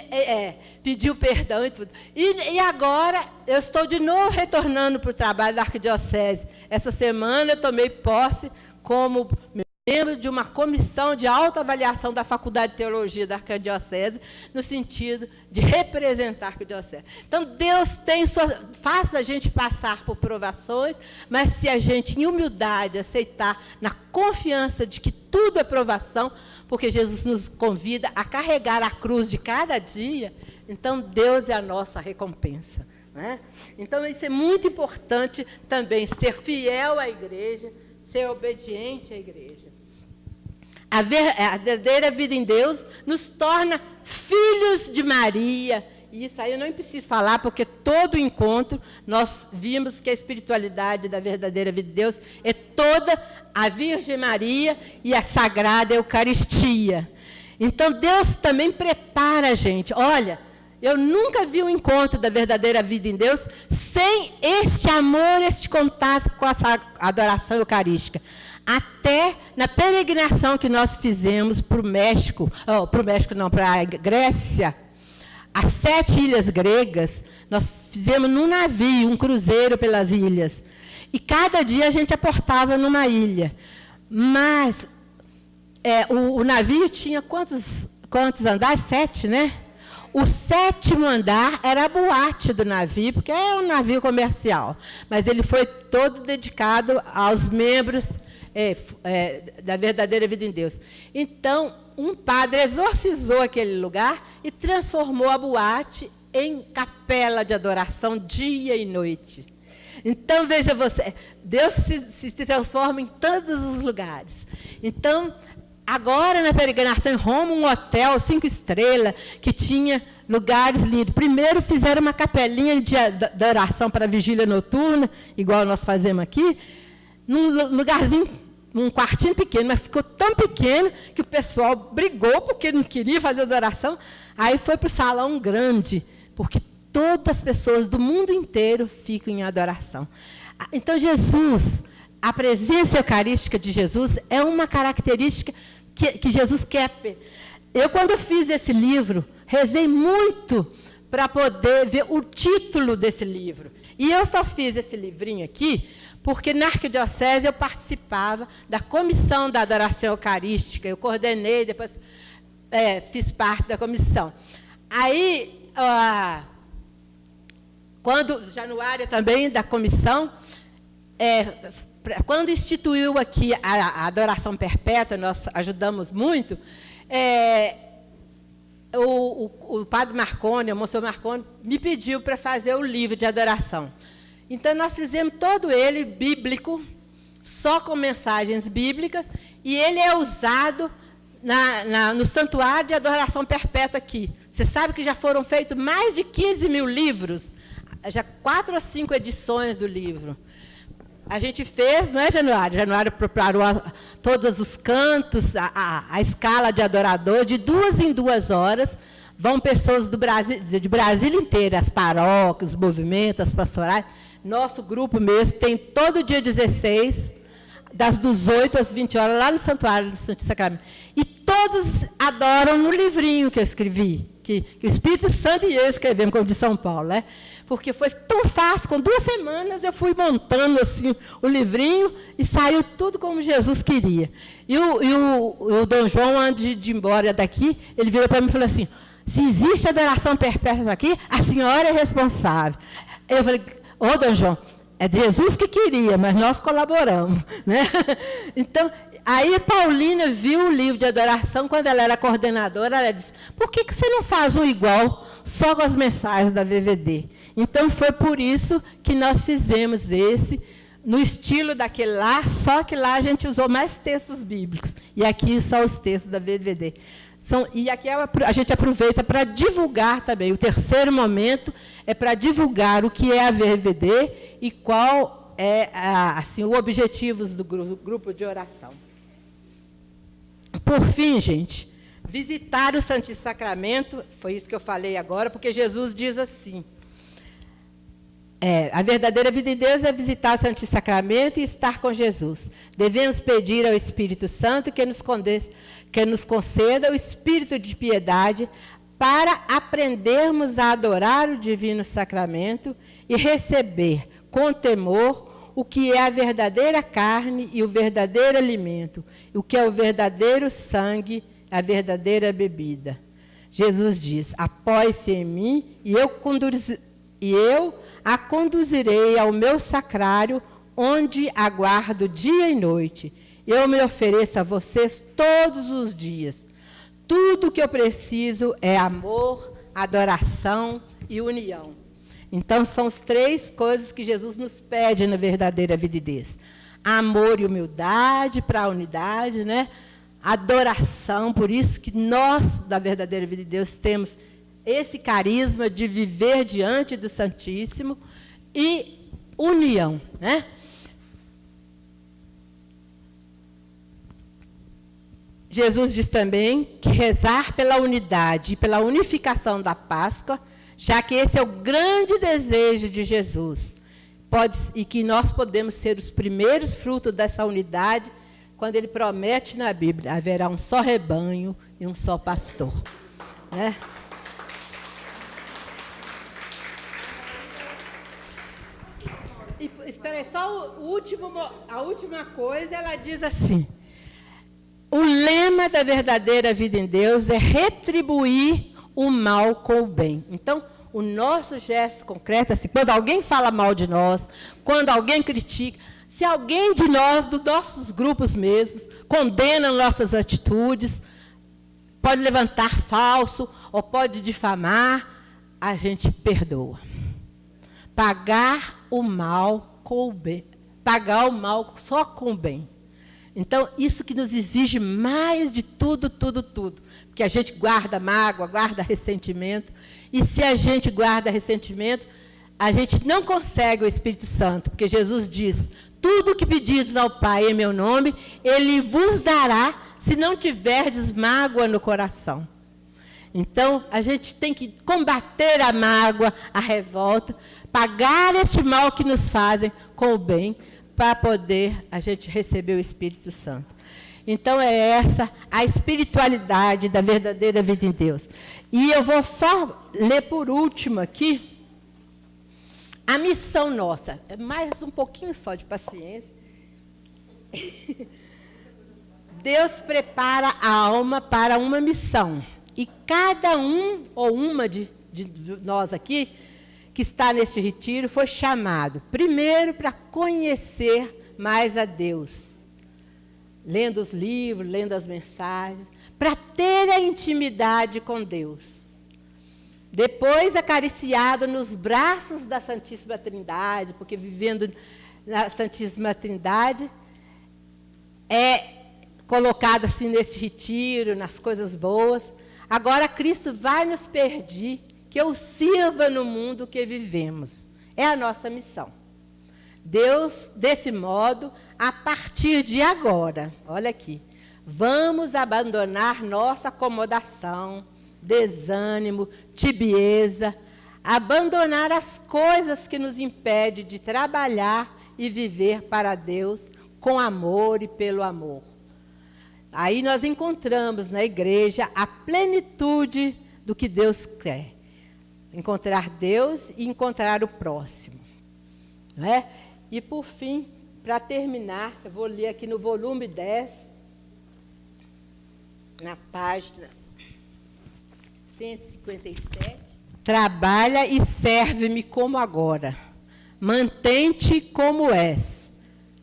pediu perdão e tudo. E agora, eu estou de novo retornando para o trabalho da arquidiocese. Essa semana eu tomei posse como membro de uma comissão de autoavaliação da Faculdade de Teologia da Arquidiocese, no sentido de representar a Arquidiocese. Então, Deus faz a gente passar por provações, mas se a gente, em humildade, aceitar, na confiança de que tudo é provação, porque Jesus nos convida a carregar a cruz de cada dia, então Deus é a nossa recompensa. Né? Então, isso é muito importante também, ser fiel à igreja, ser obediente à igreja. A verdadeira vida em Deus nos torna filhos de Maria. E isso aí eu não preciso falar, porque todo encontro nós vimos que a espiritualidade da verdadeira vida de Deus é toda a Virgem Maria e a Sagrada Eucaristia. Então, Deus também prepara a gente. Olha, eu nunca vi um encontro da verdadeira vida em Deus sem este amor, este contato com a adoração eucarística. Até na peregrinação que nós fizemos para o México, para a Grécia, as 7 ilhas gregas, nós fizemos num navio, um cruzeiro pelas ilhas. E cada dia a gente aportava numa ilha. Mas o navio tinha quantos andares? 7, né? O 7º andar era a boate do navio, porque é um navio comercial. Mas ele foi todo dedicado aos membros da verdadeira vida em Deus. Então, um padre exorcizou aquele lugar e transformou a boate em capela de adoração dia e noite. Então, veja você, Deus se transforma em todos os lugares. Então, agora, na peregrinação em Roma, um hotel 5 estrelas, que tinha lugares lindos. Primeiro fizeram uma capelinha de adoração para a vigília noturna, igual nós fazemos aqui, num lugarzinho, num quartinho pequeno, mas ficou tão pequeno que o pessoal brigou porque não queria fazer adoração. Aí foi para o salão grande, porque todas as pessoas do mundo inteiro ficam em adoração. Então, Jesus, a presença eucarística de Jesus é uma característica que Jesus quer. Eu, quando fiz esse livro, rezei muito para poder ver o título desse livro. E eu só fiz esse livrinho aqui porque na Arquidiocese eu participava da comissão da adoração eucarística, eu coordenei, depois fiz parte da comissão. Aí, quando Januária também, da comissão, quando instituiu aqui a adoração perpétua, nós ajudamos muito, o padre Marconi, o Monsenhor Marconi, me pediu para fazer o livro de adoração. Então, nós fizemos todo ele bíblico, só com mensagens bíblicas, e ele é usado no santuário de adoração perpétua aqui. Você sabe que já foram feitos mais de 15 mil livros, já 4 ou 5 edições do livro. A gente fez, não é, Januário? Januário preparou todos os cantos, a escala de adorador, de 2 em 2 horas. Vão pessoas de Brasília inteira, as paróquias, os movimentos, as pastorais. Nosso grupo mesmo tem todo dia 16, das 18 às 20 horas, lá no Santuário do Santíssimo Sacramento. E todos adoram no livrinho que eu escrevi, que o Espírito Santo e eu escrevemos, como de São Paulo, né? Porque foi tão fácil, com 2 semanas eu fui montando assim, o livrinho e saiu tudo como Jesus queria. E o Dom João, antes de ir embora daqui, ele virou para mim e falou assim, se existe adoração perpétua aqui, a senhora é responsável. Eu falei, Dom João, é Jesus que queria, mas nós colaboramos. Né? Então, aí a Paulina viu o livro de adoração, quando ela era coordenadora, ela disse, por que você não faz um igual, só com as mensagens da VVD? Então, foi por isso que nós fizemos esse, no estilo daquele lá, só que lá a gente usou mais textos bíblicos, e aqui só os textos da VVD. E aqui a gente aproveita para divulgar também. O terceiro momento é para divulgar o que é a VVD e qual é assim, os objetivos do grupo de oração. Por fim, gente, visitar o Santíssimo Sacramento, foi isso que eu falei agora, porque Jesus diz assim, a verdadeira vida em Deus é visitar o Santíssimo Sacramento e estar com Jesus. Devemos pedir ao Espírito Santo que nos conceda o espírito de piedade para aprendermos a adorar o Divino Sacramento e receber, com temor, o que é a verdadeira carne e o verdadeiro alimento, o que é o verdadeiro sangue, a verdadeira bebida. Jesus diz: apoie-se em mim e eu a conduzirei ao meu sacrário, onde aguardo dia e noite. Eu me ofereço a vocês todos os dias. Tudo o que eu preciso é amor, adoração e união. Então, são as 3 coisas que Jesus nos pede na verdadeira avidez. Amor e humildade para a unidade, né? Adoração, por isso que nós, da verdadeira vida de Deus, temos esse carisma de viver diante do Santíssimo, e união, né? Jesus diz também que rezar pela unidade e pela unificação da Páscoa, já que esse é o grande desejo de Jesus, e que nós podemos ser os primeiros frutos dessa unidade, quando ele promete na Bíblia: haverá um só rebanho e um só pastor. Né? E, espera aí, só a última coisa, ela diz assim: o lema da verdadeira vida em Deus é retribuir o mal com o bem. Então, o nosso gesto concreto, assim, quando alguém fala mal de nós, quando alguém critica, se alguém de nós, dos nossos grupos mesmos, condena nossas atitudes, pode levantar falso ou pode difamar, a gente perdoa. Pagar o mal com o bem. Pagar o mal só com o bem. Então, isso que nos exige mais de tudo, tudo, tudo. Porque a gente guarda mágoa, guarda ressentimento. E se a gente guarda ressentimento, a gente não consegue o Espírito Santo. Porque Jesus diz: tudo o que pedires ao Pai em meu nome, Ele vos dará, se não tiverdes mágoa no coração. Então, a gente tem que combater a mágoa, a revolta, pagar este mal que nos fazem com o bem, para poder a gente receber o Espírito Santo. Então, é essa a espiritualidade da verdadeira vida em Deus. E eu vou só ler por último aqui a missão nossa. Mais um pouquinho só de paciência. Deus prepara a alma para uma missão. E cada um ou uma de nós aqui, que está neste retiro, foi chamado, primeiro, para conhecer mais a Deus, lendo os livros, lendo as mensagens, para ter a intimidade com Deus. Depois, acariciado nos braços da Santíssima Trindade, porque vivendo na Santíssima Trindade, é colocado assim nesse retiro, nas coisas boas. Agora, Cristo vai nos pedir que eu sirva no mundo que vivemos. É a nossa missão. Deus, desse modo, a partir de agora, olha aqui, vamos abandonar nossa acomodação, desânimo, tibieza, abandonar as coisas que nos impedem de trabalhar e viver para Deus com amor e pelo amor. Aí nós encontramos na igreja a plenitude do que Deus quer. Encontrar Deus e encontrar o próximo. Não é? E, por fim, para terminar, eu vou ler aqui no volume 10, na página 157. Trabalha e serve-me como agora. Mantém-te como és.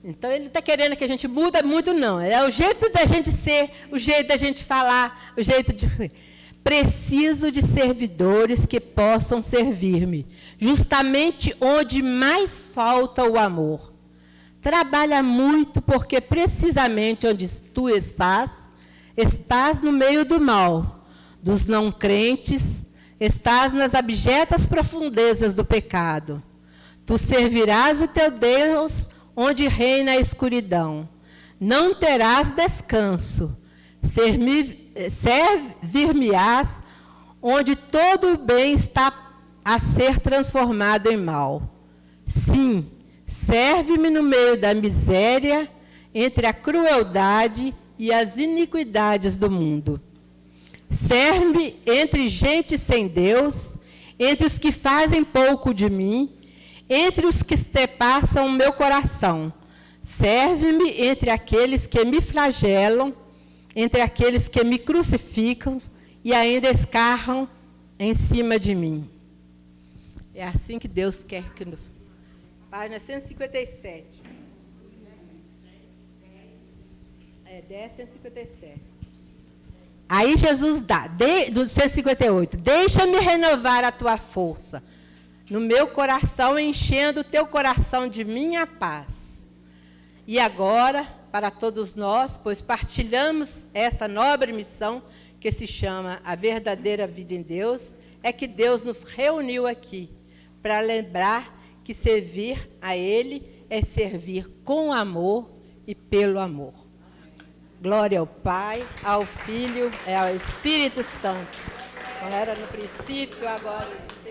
Então, ele está querendo que a gente muda muito, não. É o jeito da gente ser, o jeito da gente falar, o jeito de... Preciso de servidores que possam servir-me, justamente onde mais falta o amor. Trabalha muito, porque precisamente onde tu estás no meio do mal, dos não crentes, estás nas abjetas profundezas do pecado. Tu servirás o teu Deus onde reina a escuridão. Não terás descanso. Servir-me-ás onde todo o bem está a ser transformado em mal. Sim, serve-me no meio da miséria, entre a crueldade e as iniquidades do mundo. Serve-me entre gente sem Deus, entre os que fazem pouco de mim, entre os que trepassam o meu coração. Serve-me entre aqueles que me flagelam, entre aqueles que me crucificam e ainda escarram em cima de mim. É assim que Deus quer que... Página 157. 10, 157. Aí Jesus dá, do 158, deixa-me renovar a tua força no meu coração, enchendo o teu coração de minha paz. E agora, para todos nós, pois partilhamos essa nobre missão que se chama a verdadeira vida em Deus, é que Deus nos reuniu aqui para lembrar que servir a Ele é servir com amor e pelo amor. Glória ao Pai, ao Filho e ao Espírito Santo. Como era no princípio, agora e sempre.